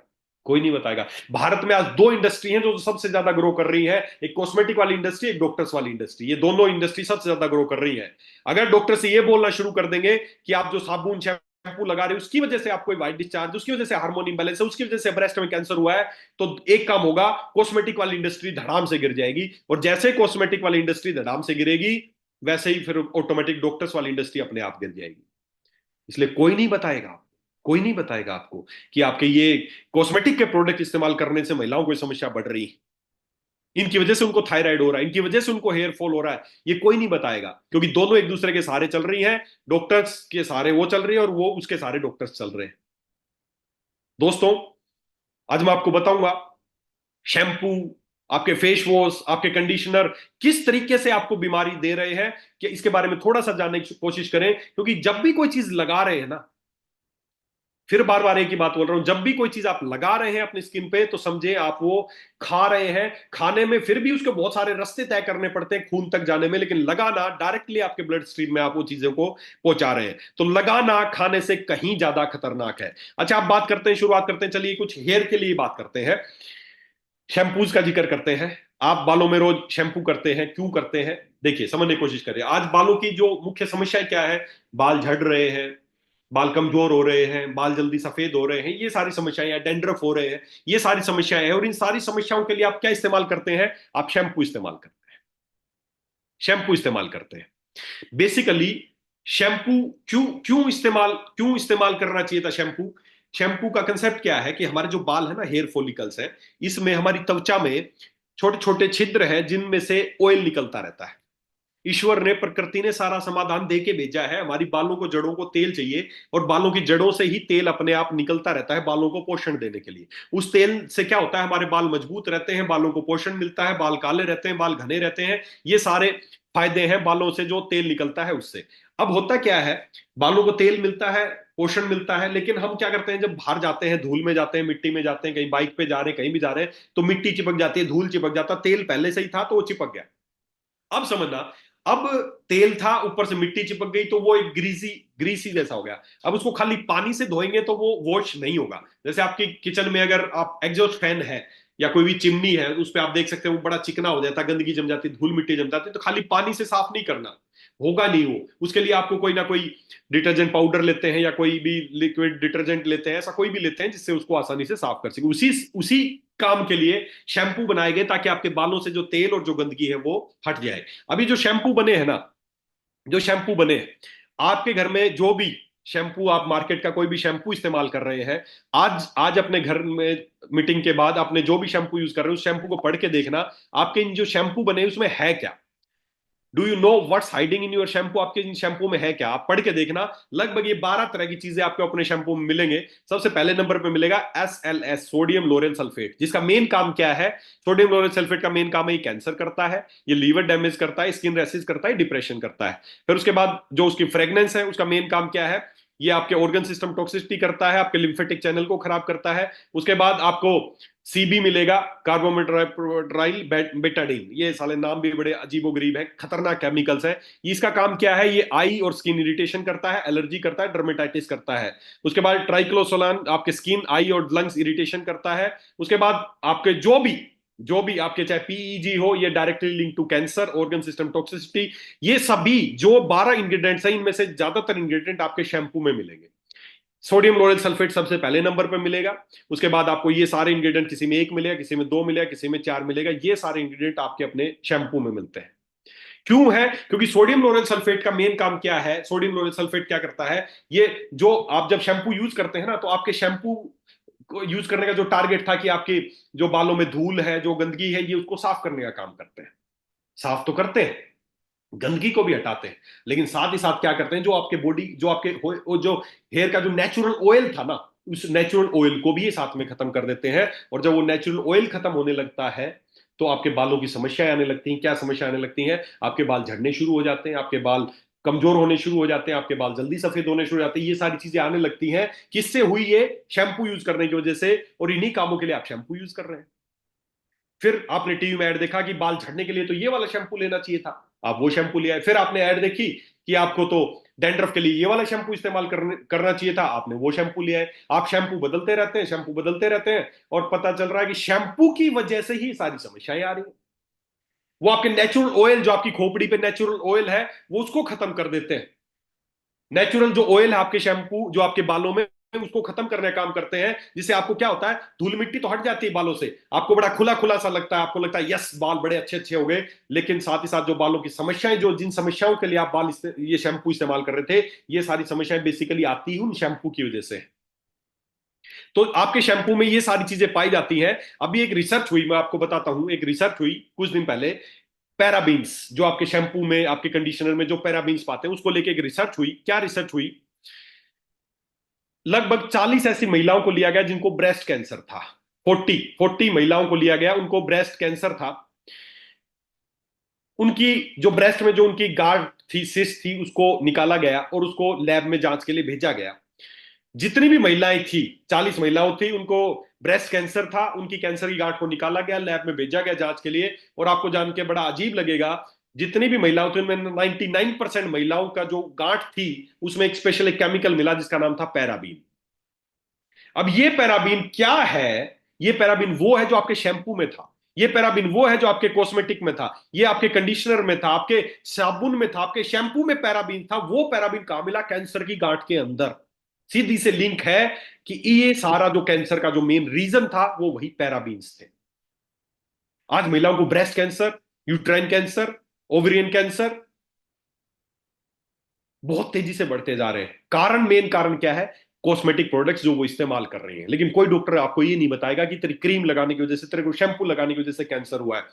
कोई नहीं बताएगा। भारत में आज दो इंडस्ट्री हैं जो सबसे ज्यादा ग्रो कर रही है, एक कॉस्मेटिक वाली इंडस्ट्री, एक डॉक्टर्स वाली इंडस्ट्री। ये दोनों इंडस्ट्री सबसे ज्यादा ग्रो कर रही है। अगर डॉक्टर से ये बोलना शुरू कर देंगे कि आप जो साबुन शैम्पू लगा रहे हो उसकी वजह से आपको व्हाइट डिस्चार्ज, उसकी वजह से हार्मोन इंबैलेंस है, उसकी वजह से ब्रेस्ट में कैंसर हुआ है, तो एक काम होगा, कॉस्मेटिक वाली इंडस्ट्री धड़ाम से गिर जाएगी। और जैसे कॉस्मेटिक वाली इंडस्ट्री धड़ाम से गिरेगी, वैसे ही फिर ऑटोमेटिक डॉक्टर्स वाली इंडस्ट्री अपने आप गिर जाएगी। इसलिए कोई नहीं बताएगा, कोई नहीं बताएगा आपको कि आपके ये कॉस्मेटिक के प्रोडक्ट इस्तेमाल करने से महिलाओं को समस्या बढ़ रही है, इनकी वजह से उनको थायराइड हो रहा है, इनकी वजह से उनको हेयर फॉल हो रहा है। ये कोई नहीं बताएगा, क्योंकि दोनों एक दूसरे के सहारे चल रही हैं। डॉक्टर्स के सहारे वो चल रही है और वो उसके सहारे डॉक्टर्स चल रहे हैं। दोस्तों, आज मैं आपको बताऊंगा शैम्पू, आपके फेस वॉश, आपके कंडीशनर किस तरीके से आपको बीमारी दे रहे हैं, कि इसके बारे में थोड़ा सा जानने की कोशिश करें। क्योंकि जब भी कोई चीज लगा रहे हैं ना, फिर बार बार एक ही बात बोल रहा हूं, जब भी कोई चीज आप लगा रहे हैं अपनी स्किन पे, तो समझे आप वो खा रहे हैं। खाने में फिर भी उसके बहुत सारे रास्ते तय करने पड़ते हैं खून तक जाने में, लेकिन लगाना डायरेक्टली आपके ब्लड स्ट्रीम में आप वो चीजों को पहुंचा रहे हैं। तो लगाना खाने से कहीं ज्यादा खतरनाक है। अच्छा, आप बात करते हैं, शुरुआत करते हैं, चलिए कुछ हेयर के लिए बात करते हैं। शैम्पूज का जिक्र करते हैं। आप बालों में रोज शैम्पू करते हैं, क्यों करते हैं? देखिए, समझने की कोशिश करिए। आज बालों की जो मुख्य समस्या क्या है, बाल झड़ रहे हैं, बाल कमजोर हो रहे हैं, बाल जल्दी सफेद हो रहे हैं, ये सारी समस्याएं हैं, डैंड्रफ हो रहे हैं, ये सारी समस्याएं हैं। और इन सारी समस्याओं के लिए आप क्या इस्तेमाल करते हैं? आप शैम्पू इस्तेमाल करते हैं। शैम्पू इस्तेमाल करते हैं। बेसिकली शैम्पू क्यों इस्तेमाल करना चाहिए था शैम्पू? शैम्पू का कंसेप्ट क्या है कि हमारे जो बाल है ना, हेयर फॉलिकल्स है, इसमें हमारी त्वचा में छोटे छोटे छिद्र हैं जिनमें से ऑयल निकलता रहता है। ईश्वर ने, प्रकृति ने सारा समाधान दे के भेजा है। हमारी बालों को, जड़ों को तेल चाहिए, और बालों की जड़ों से ही तेल अपने आप निकलता रहता है बालों को पोषण देने के लिए। उस तेल से क्या होता है, हमारे बाल मजबूत रहते हैं, बालों को पोषण मिलता है, बाल काले रहते हैं, बाल घने रहते हैं। ये सारे फायदे हैं बालों से जो तेल निकलता है उससे। अब होता क्या है, बालों को तेल मिलता है, पोषण मिलता है, लेकिन हम क्या करते हैं, जब बाहर जाते हैं, धूल में जाते हैं, मिट्टी में जाते हैं, कहीं बाइक पे जा रहे हैं, कहीं भी जा रहे हैं, तो मिट्टी चिपक जाती है, धूल चिपक जाता, तेल पहले से ही था तो वो चिपक गया। अब समझना, अब तेल था, ऊपर से मिट्टी चिपक गई, तो वो एक ग्रीसी ग्रीसी जैसा हो गया। अब उसको खाली पानी से धोएंगे तो वो वॉश नहीं होगा। जैसे आपकी किचन में अगर आप एग्जॉस्ट फैन है, या कोई भी चिमनी है उस पर आप देख सकते हैं वो बड़ा चिकना हो जाता है, गंदगी जम जाती है, धूल मिट्टी जम जाती है, तो खाली पानी से साफ नहीं करना, होगा नहीं वो। उसके लिए आपको कोई ना कोई डिटर्जेंट पाउडर लेते हैं या कोई भी लिक्विड डिटर्जेंट लेते हैं, ऐसा कोई भी लेते हैं जिससे उसको आसानी से साफ कर सके। उसी उसी काम के लिए शैम्पू बनाए गए ताकि आपके बालों से जो तेल और जो गंदगी है वो हट जाए। अभी जो शैम्पू बने हैं ना, जो शैम्पू बने हैं, आपके घर में जो भी शैम्पू, आप मार्केट का कोई भी शैम्पू इस्तेमाल कर रहे हैं, आज आज अपने घर में मीटिंग के बाद आपने जो भी शैम्पू यूज कर रहे हो उस शैम्पू को पढ़ के देखना, आपके इन जो शैम्पू बने उसमें है क्या। Do you know what's hiding in your shampoo, आपके इन शैम्पू में है क्या, आप पढ़ के देखना। लगभग ये 12 तरह की चीजें आपको अपने शैम्पू में मिलेंगे। सबसे पहले नंबर पे मिलेगा SLS, सोडियम लोरेल सल्फेट, जिसका मेन काम क्या है? सोडियम लोरेल सल्फेट का मेन काम है, ये कैंसर करता है, ये लीवर डैमेज करता है, स्किन रैशेज करता है, डिप्रेशन करता है। फिर उसके बाद जो उसकी फ्रेग्रेंस है, उसका मेन काम क्या है? ये आपके ऑर्गन सिस्टम टॉक्सिसिटी करता है, आपके लिम्फेटिक चैनल को खराब करता है। उसके बाद आपको CB मिलेगा, कार्बोमेट्राइल बेटाडीन, ये साले नाम भी बड़े अजीबोगरीब हैं, खतरनाक केमिकल्स हैं। इसका काम क्या है? ये आई और स्किन इरिटेशन करता है, एलर्जी करता है, डर्मेटाइटिस करता है। उसके बाद ट्राइक्लोसोलान आपके स्किन, आई और लंग्स इरिटेशन करता है। उसके बाद आपके जो भी आपके चाहे PEG हो, ये directly link to cancer, organ system toxicity. ये सभी जो 12 इंग्रेडिएंट्स हैं, इनमें से ज्यादातर इंग्रेडिएंट आपके शैम्पू में मिलेंगे। सोडियम लोरेल सल्फेट सबसे पहले नंबर पर मिलेगा। उसके बाद आपको ये सारे इंग्रेडिएंट किसी में एक मिलेगा, किसी में दो मिलेगा, किसी में चार मिलेगा। ये सारे इंग्रेडिएंट आपके अपने शैम्पू में मिलते हैं। क्यों है? क्योंकि सोडियम लोरेल सल्फेट का मेन काम क्या है? सोडियम लोरेल सल्फेट क्या करता है? ये जो आप जब शैम्पू यूज करते हैं ना, तो आपके शैम्पू को यूज करने का जो टारगेट था कि आपके जो बालों में धूल है, जो गंदगी है, ये उसको साफ करने का काम करते हैं। साफ तो करते हैं, गंदगी को भी हटाते हैं, लेकिन साथ ही साथ क्या करते हैं? जो आपके बॉडी, जो आपके जो हेयर का जो नेचुरल ऑयल था ना, उस नेचुरल ऑयल को भी ये साथ में खत्म कर देते हैं। और जब वो नेचुरल ऑयल खत्म होने लगता है तो आपके बालों की समस्याएं आने लगती हैं। क्या समस्या आने लगती हैं? आपके बाल झड़ने शुरू हो जाते हैं, आपके बाल कमजोर होने शुरू हो जाते हैं, आपके बाल जल्दी सफेद होने शुरू हो जाते हैं। ये सारी चीजें आने लगती हैं, किससे हुई? ये शैम्पू यूज करने की वजह से। और इन्हीं कामों के लिए आप शैम्पू यूज कर रहे हैं। फिर आपने टीवी में ऐड देखा कि बाल झड़ने के लिए तो ये वाला शैम्पू लेना चाहिए था, आप वो शैम्पू लिया। फिर आपने ऐड देखी कि आपको तो डैंड्रफ के लिए ये वाला शैम्पू इस्तेमाल करना चाहिए था, आपने वो शैम्पू लिया है। आप शैम्पू बदलते रहते हैं, शैम्पू बदलते रहते हैं, और पता चल रहा है कि शैम्पू की वजह से ही सारी समस्याएं आ रही हैं। वो आपके नेचुरल ऑयल, जो आपकी खोपड़ी पे नेचुरल ऑयल है, वो उसको खत्म कर देते हैं। नेचुरल जो ऑयल है आपके शैम्पू, जो आपके बालों में, उसको खत्म करने का काम करते हैं, जिससे आपको क्या होता है? धूल मिट्टी तो हट जाती है बालों से, आपको बड़ा खुला खुला सा लगता है, आपको लगता है यस बाल बड़े अच्छे अच्छे हो गए। लेकिन साथ ही साथ जो बालों की समस्याएं, जो जिन समस्याओं के लिए आप ये शैम्पू इस्तेमाल कर रहे थे, ये सारी समस्याएं बेसिकली आती ही उन शैम्पू की वजह से। तो आपके शैम्पू में ये सारी चीजें पाई जाती हैं। अभी एक रिसर्च हुई, मैं आपको बताता हूं, एक रिसर्च हुई कुछ दिन पहले। पैराबीन्स, जो आपके शैम्पू में, आपके कंडीशनर में जो पैराबीन्स पाते हैं, उसको लेके एक रिसर्च हुई। क्या रिसर्च हुई? लगभग 40 ऐसी महिलाओं को लिया गया जिनको ब्रेस्ट कैंसर था। 40 महिलाओं को लिया गया, उनको ब्रेस्ट कैंसर था। उनकी जो ब्रेस्ट में जो उनकी गांठ थी, सिस्ट थी, उसको निकाला गया और उसको लैब में जांच के लिए भेजा गया। जितनी भी महिलाएं थी, 40 महिलाओं थी, उनको ब्रेस्ट कैंसर था, उनकी कैंसर की गांठ को निकाला गया, लैब में भेजा गया जांच के लिए। और आपको जान के बड़ा अजीब लगेगा, जितनी भी महिलाओं थी उनमें 99% महिलाओं का जो गांठ थी, उसमें एक स्पेशल एक केमिकल मिला जिसका नाम था पैराबीन। अब ये पैराबीन क्या है? ये पैराबीन वो है जो आपके शैम्पू में था, ये पैराबीन वो है जो आपके कॉस्मेटिक में था, ये आपके कंडीशनर में था, आपके साबुन में था, आपके शैम्पू में पैराबीन था। वो पैराबीन कहां मिला? कैंसर की गांठ के अंदर। सीधी से लिंक है कि ये सारा जो कैंसर का जो मेन रीजन था वो वही पैराबीन्स थे। आज महिलाओं को breast cancer, uterine cancer, ovarian cancer बहुत तेजी से बढ़ते जा रहे हैं। कारण, मेन कारण क्या है? कॉस्मेटिक प्रोडक्ट्स जो वो इस्तेमाल कर रही हैं। लेकिन कोई डॉक्टर आपको ये नहीं बताएगा कि तेरी क्रीम लगाने की वजह से, तेरे को शैम्पू लगाने की वजह से कैंसर हुआ है।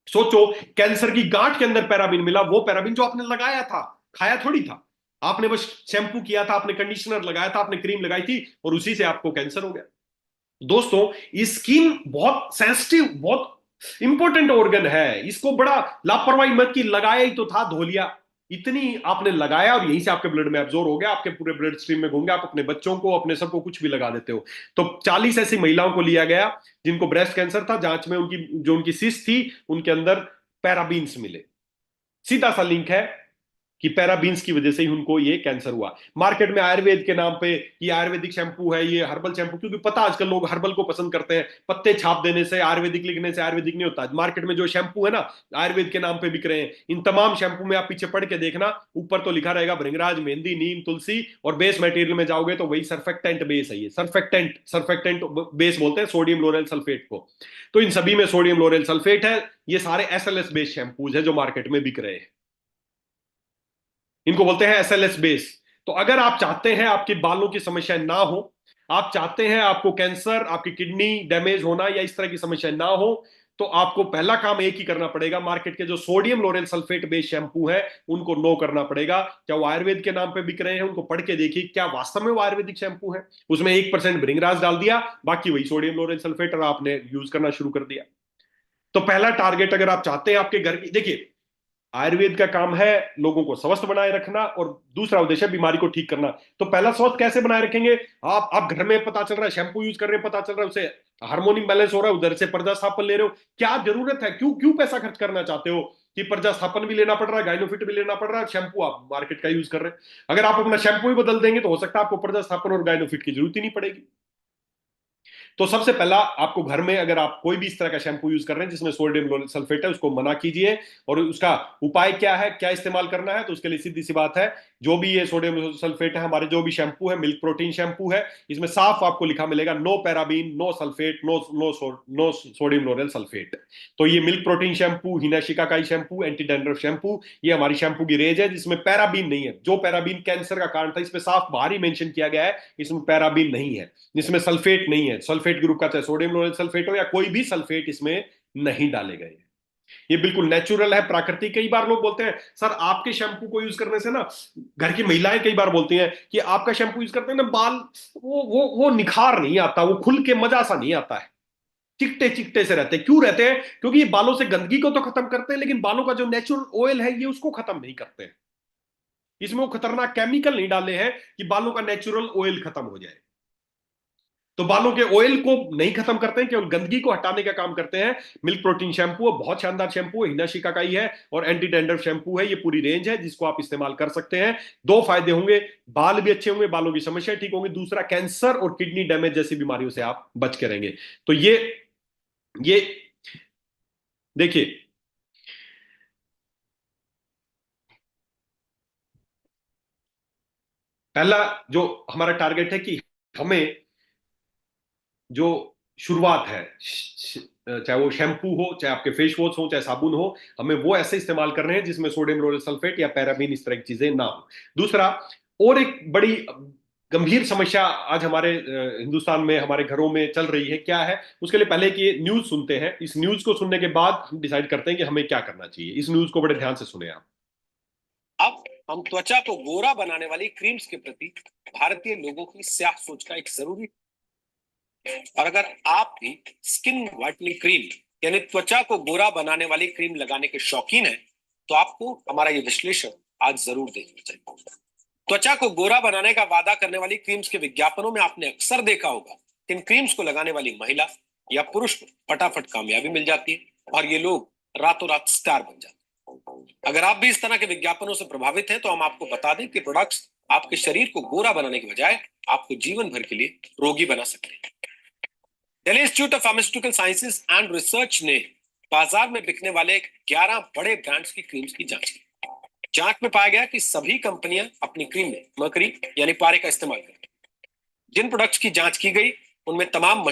सोचो, कैंसर की गांठ के अंदर पैराबीन मिला, वो पैराबीन जो आपने लगाया था, खाया थोड़ी था। आपने बस शैम्पू किया था, आपने कंडीशनर लगाया था, आपने क्रीम लगाई थी, और उसी से आपको कैंसर हो गया। दोस्तों, स्किन बहुत सेंसिटिव, बहुत इंपॉर्टेंट ऑर्गन है, इसको बड़ा लापरवाही मत की। लगाया ही तो था, धो लिया, इतनी आपने लगाया और यहीं से आपके ब्लड में एब्जॉर्ब हो गया, आपके पूरे ब्लड स्ट्रीम में घूम गया। आप अपने बच्चों को, अपने सबको कुछ भी लगा देते हो। तो 40 ऐसी महिलाओं को लिया गया जिनको ब्रेस्ट कैंसर था, जांच में उनकी जो उनकी सिस्ट थी, उनके अंदर पैराबीन्स मिले। सीधा सा लिंक है कि पैराबीन्स की वजह से ही उनको ये कैंसर हुआ। मार्केट में आयुर्वेद के नाम पे ये आयुर्वेदिक शैम्पू है, ये हर्बल शैम्पू, क्योंकि पता आजकल लोग हर्बल को पसंद करते हैं, पत्ते छाप देने से आयुर्वेदिक लिखने से आयुर्वेदिक नहीं होता। मार्केट में जो शैम्पू है ना आयुर्वेद के नाम पे बिक रहे हैं, इन तमाम शैम्पू में आप पीछे पढ़ के देखना, ऊपर तो लिखा रहेगा भृंगराज, मेहंदी, नीम, तुलसी, और बेस मटेरियल में जाओगे तो वही सर्फेक्टेंट बेस है, ये सर्फेक्टेंट सर्फेक्टेंट बेस बोलते हैं सोडियम लोरेल सल्फेट को। तो इन सभी में सोडियम लोरेल सल्फेट है। ये सारे एसएलएस बेस्ड शैम्पूज है जो मार्केट में बिक रहे हैं, इनको बोलते हैं एसएलएस बेस। तो अगर आप चाहते हैं आपके बालों की समस्या ना हो, आप चाहते हैं आपको कैंसर, आपकी किडनी डैमेज होना या इस तरह की समस्या ना हो, तो आपको पहला काम एक ही करना पड़ेगा, मार्केट के जो sodium lauryl sulphate based shampoo है उनको नो करना पड़ेगा। क्या वो आयुर्वेद के नाम पे बिक रहे हैं, उनको पढ़ के देखिए क्या वास्तव में वो आयुर्वेदिक शैम्पू है, उसमें 1% भृंगराज डाल दिया, बाकी वही सोडियम लोरेल सल्फेट, और आपने यूज करना शुरू कर दिया। तो पहला टारगेट अगर आप चाहते हैं आपके घर की, देखिए आयुर्वेद का काम है लोगों को स्वस्थ बनाए रखना, और दूसरा उद्देश्य बीमारी को ठीक करना। तो पहला स्वस्थ कैसे बनाए रखेंगे, आप घर में पता चल रहा है शैम्पू यूज कर रहे हैं, पता चल रहा है उसे हार्मोन इम्बैलेंस हो रहा है, उधर से पर्दा स्थापन ले रहे हो, क्या जरूरत है, क्यों क्यों पैसा खर्च करना चाहते हो कि पर्दा स्थापन भी लेना पड़ रहा है, गाइनोफिट भी लेना पड़ रहा है, शैम्पू आप मार्केट का यूज कर रहे हैं। अगर आप अपना शैम्पू ही बदल देंगे तो हो सकता है आपको पर्दा स्थापन और गाइनोफिट की जरूरत ही नहीं पड़ेगी। तो सबसे पहला आपको घर में अगर आप कोई भी इस तरह का शैम्पू यूज कर रहे हैं जिसमें सोडियम सल्फेट है, उसको मना कीजिए। और उसका उपाय क्या है, क्या इस्तेमाल करना है, तो उसके लिए सीधी सी बात है, जो भी ये सोडियम सल्फेट है, हमारे जो भी शैम्पू है, मिल्क प्रोटीन शैम्पू है, इसमें साफ आपको लिखा मिलेगा no paraben, no sulphate, no sodium lauryl sulphate. तो ये milk protein shampoo, henna shikakai shampoo, anti dandruff shampoo, ये हमारी शैम्पू की रेंज है जिसमें पैराबीन नहीं है। जो पैराबीन कैंसर का कारण था, इसमें साफ बाहर ही मेंशन किया गया है, इसमें पैराबीन नहीं है, इसमें सल्फेट नहीं है, सल्फेट ग्रुप का चाहे सोडियम लोरेल सल्फेट हो या कोई भी सल्फेट इसमें नहीं डाले गए। ये बिल्कुल नेचुरल है, प्राकृतिक। कई बार लोग बोलते हैं सर आपके शैम्पू को यूज करने से ना, घर की महिलाएं कई बार बोलती हैं कि आपका शैम्पू यूज करते हैं ना बाल वो निखार नहीं आता, वो खुल के मजा सा नहीं आता है, चिकटे चिकटे से रहते हैं। क्यों रहते हैं, क्योंकि ये बालों से गंदगी को तो खत्म करते हैं, लेकिन बालों का जो नेचुरल ऑयल है ये उसको खत्म नहीं करते हैं। इसमें वो खतरनाक केमिकल नहीं डाले हैं कि बालों का नेचुरल ऑयल खत्म हो जाए। तो बालों के ऑयल को नहीं खत्म करते हैं, केवल गंदगी को हटाने का काम करते हैं। मिल्क प्रोटीन शैम्पू है, बहुत शानदार शैम्पू है, हिना शिकाकाई है और एंटी डैंड्रफ शैम्पू है। ये पूरी रेंज है जिसको आप इस्तेमाल कर सकते हैं। दो फायदे होंगे, बाल भी अच्छे होंगे, बालों की समस्या ठीक होंगी, दूसरा कैंसर और किडनी डैमेज जैसी बीमारियों से आप बच के रहेंगे। तो ये देखिए, पहला जो हमारा टारगेट है कि हमें जो शुरुआत है, चाहे वो शैम्पू हो, चाहे आपके फेस वॉश हो, चाहे साबुन हो, हमें वो ऐसे इस्तेमाल करने हैं जिसमें सोडियम लोरेल सल्फेट या पैराबीन इस तरह की चीजें ना हो। दूसरा, और एक बड़ी गंभीर समस्या आज हमारे हिंदुस्तान में हमारे घरों में चल रही है, क्या है उसके लिए पहले कि न्यूज सुनते हैं, इस न्यूज को सुनने के बाद हम डिसाइड करते हैं कि हमें क्या करना चाहिए। इस न्यूज को बड़े ध्यान से सुने आप। अब हम त्वचा को गोरा बनाने वाली क्रीम्स के प्रति भारतीय लोगों की स्याह सोच का एक जरूरी, और अगर आप भी स्किन व्हाइटनिंग क्रीम यानी त्वचा को गोरा बनाने वाली क्रीम लगाने के शौकीन हैं, तो आपको हमारा ये विश्लेषण आज जरूर देखना चाहिए। त्वचा को गोरा बनाने का वादा करने वाली क्रीम्स के विज्ञापनों में आपने अक्सर देखा होगा कि इन क्रीम्स को लगाने वाली महिला या पुरुष को फटाफट कामयाबी मिल जाती है और ये लोग रातों रात स्टार बन जाते हैं। अगर आप भी इस तरह के विज्ञापनों से प्रभावित हैं तो हम आपको बता दें कि प्रोडक्ट्स आपके शरीर को गोरा बनाने के बजाय आपको जीवन भर के लिए रोगी बना सकते हैं। Delhi institute of pharmaceutical sciences and research ने बाजार में बिकने वाले 11 बड़े ब्रांड्स की क्रीम्स की जांच की। जांच में पाया गया कि सभी कंपनियां अपनी क्रीम में मरकरी यानी पारे का इस्तेमाल करती हैं। जिन प्रोडक्ट्स की जांच की गई उनमें तमाम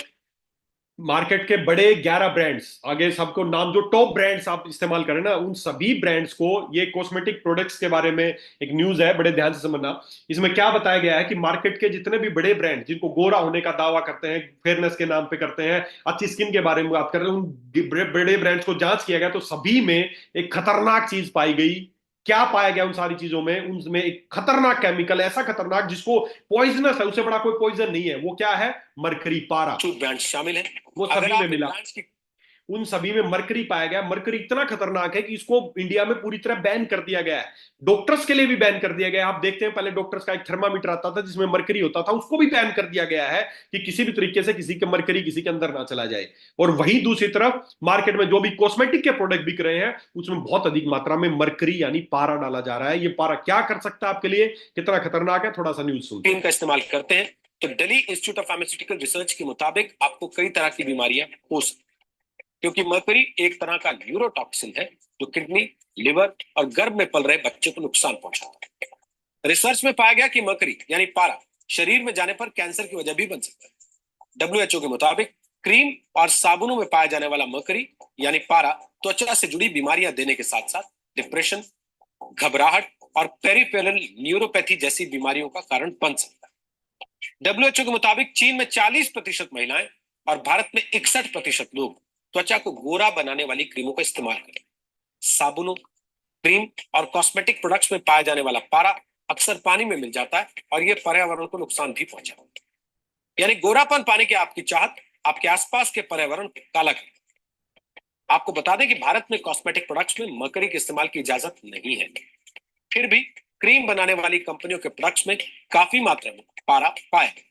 मार्केट के बड़े 11 ब्रांड्स, आगे सबको नाम, जो टॉप ब्रांड्स आप इस्तेमाल करें ना, उन सभी ब्रांड्स को, ये कॉस्मेटिक प्रोडक्ट्स के बारे में एक न्यूज है, बड़े ध्यान से समझना। इसमें क्या बताया गया है कि मार्केट के जितने भी बड़े ब्रांड जिनको गोरा होने का दावा करते हैं, फेयरनेस के नाम पे करते हैं, अच्छी स्किन के बारे में बात कर रहे हैं, उन बड़े ब्रांड्स को जांच किया गया तो सभी में एक खतरनाक चीज पाई गई। क्या पाया गया उन सारी चीजों में, उनमें एक खतरनाक केमिकल, ऐसा खतरनाक जिसको पॉइजनस है, उससे बड़ा कोई पॉइजन नहीं है। वो क्या है, मरकरी, पारा, ब्रांड्स शामिल है। वो सभी में मिला। उन सभी में मरकरी पाया गया। मरकरी इतना खतरनाक है कि इसको इंडिया में पूरी तरह बैन कर दिया गया है, डॉक्टर्स के लिए भी बैन कर दिया गया है। आप देखते हैं पहले डॉक्टर्स का एक थर्मामीटर आता था जिसमें मरकरी होता था, उसको भी बैन कर दिया गया है कि किसी भी तरीके से किसी के मरकरी किसी के अंदर ना चला जाए। और वही दूसरी तरफ मार्केट में जो भी कॉस्मेटिक के प्रोडक्ट बिक रहे हैं उसमें बहुत अधिक मात्रा में मरकरी यानी पारा डाला जा रहा है। ये पारा क्या कर सकता है आपके लिए, कितना खतरनाक है, थोड़ा सा न्यूज सुनते हैं। का इस्तेमाल करते हैं तो Delhi institute of pharmaceutical research के मुताबिक आपको कई तरह की बीमारियां हो सकती, क्योंकि मरकरी एक तरह का न्यूरोटॉक्सिन है जो किडनी, लिवर और गर्भ में पल रहे बच्चे को नुकसान पहुंचाता है। रिसर्च में पाया गया कि मरकरी यानी पारा शरीर में जाने पर कैंसर की वजह भी बन सकता है। डब्ल्यूएचओ के मुताबिक क्रीम और साबुनों में पाया जाने वाला मरकरी यानी पारा त्वचा से जुड़ी बीमारियां देने के साथ साथ डिप्रेशन, घबराहट और पेरिफेरल न्यूरोपैथी जैसी बीमारियों का कारण बन सकता है। डब्ल्यूएचओ के मुताबिक चीन में 40% महिलाएं और भारत में 61% लोग त्वचा को गोरा बनाने वाली क्रीमों का इस्तेमाल करें। साबुनों, क्रीम और कॉस्मेटिक प्रोडक्ट्स में पाया जाने वाला पारा अक्सर पानी में मिल जाता है और यह पर्यावरण को नुकसान भी पहुंचाता है। यानी गोरापन पाने की आपकी चाहत आपके आसपास के पर्यावरण को काला कर। आपको बता दें कि भारत में कॉस्मेटिक प्रोडक्ट्स में मरकरी के इस्तेमाल की इजाजत नहीं है, फिर भी क्रीम बनाने वाली कंपनियों के प्रोडक्ट्स में काफी मात्रा में पारा पाया गया।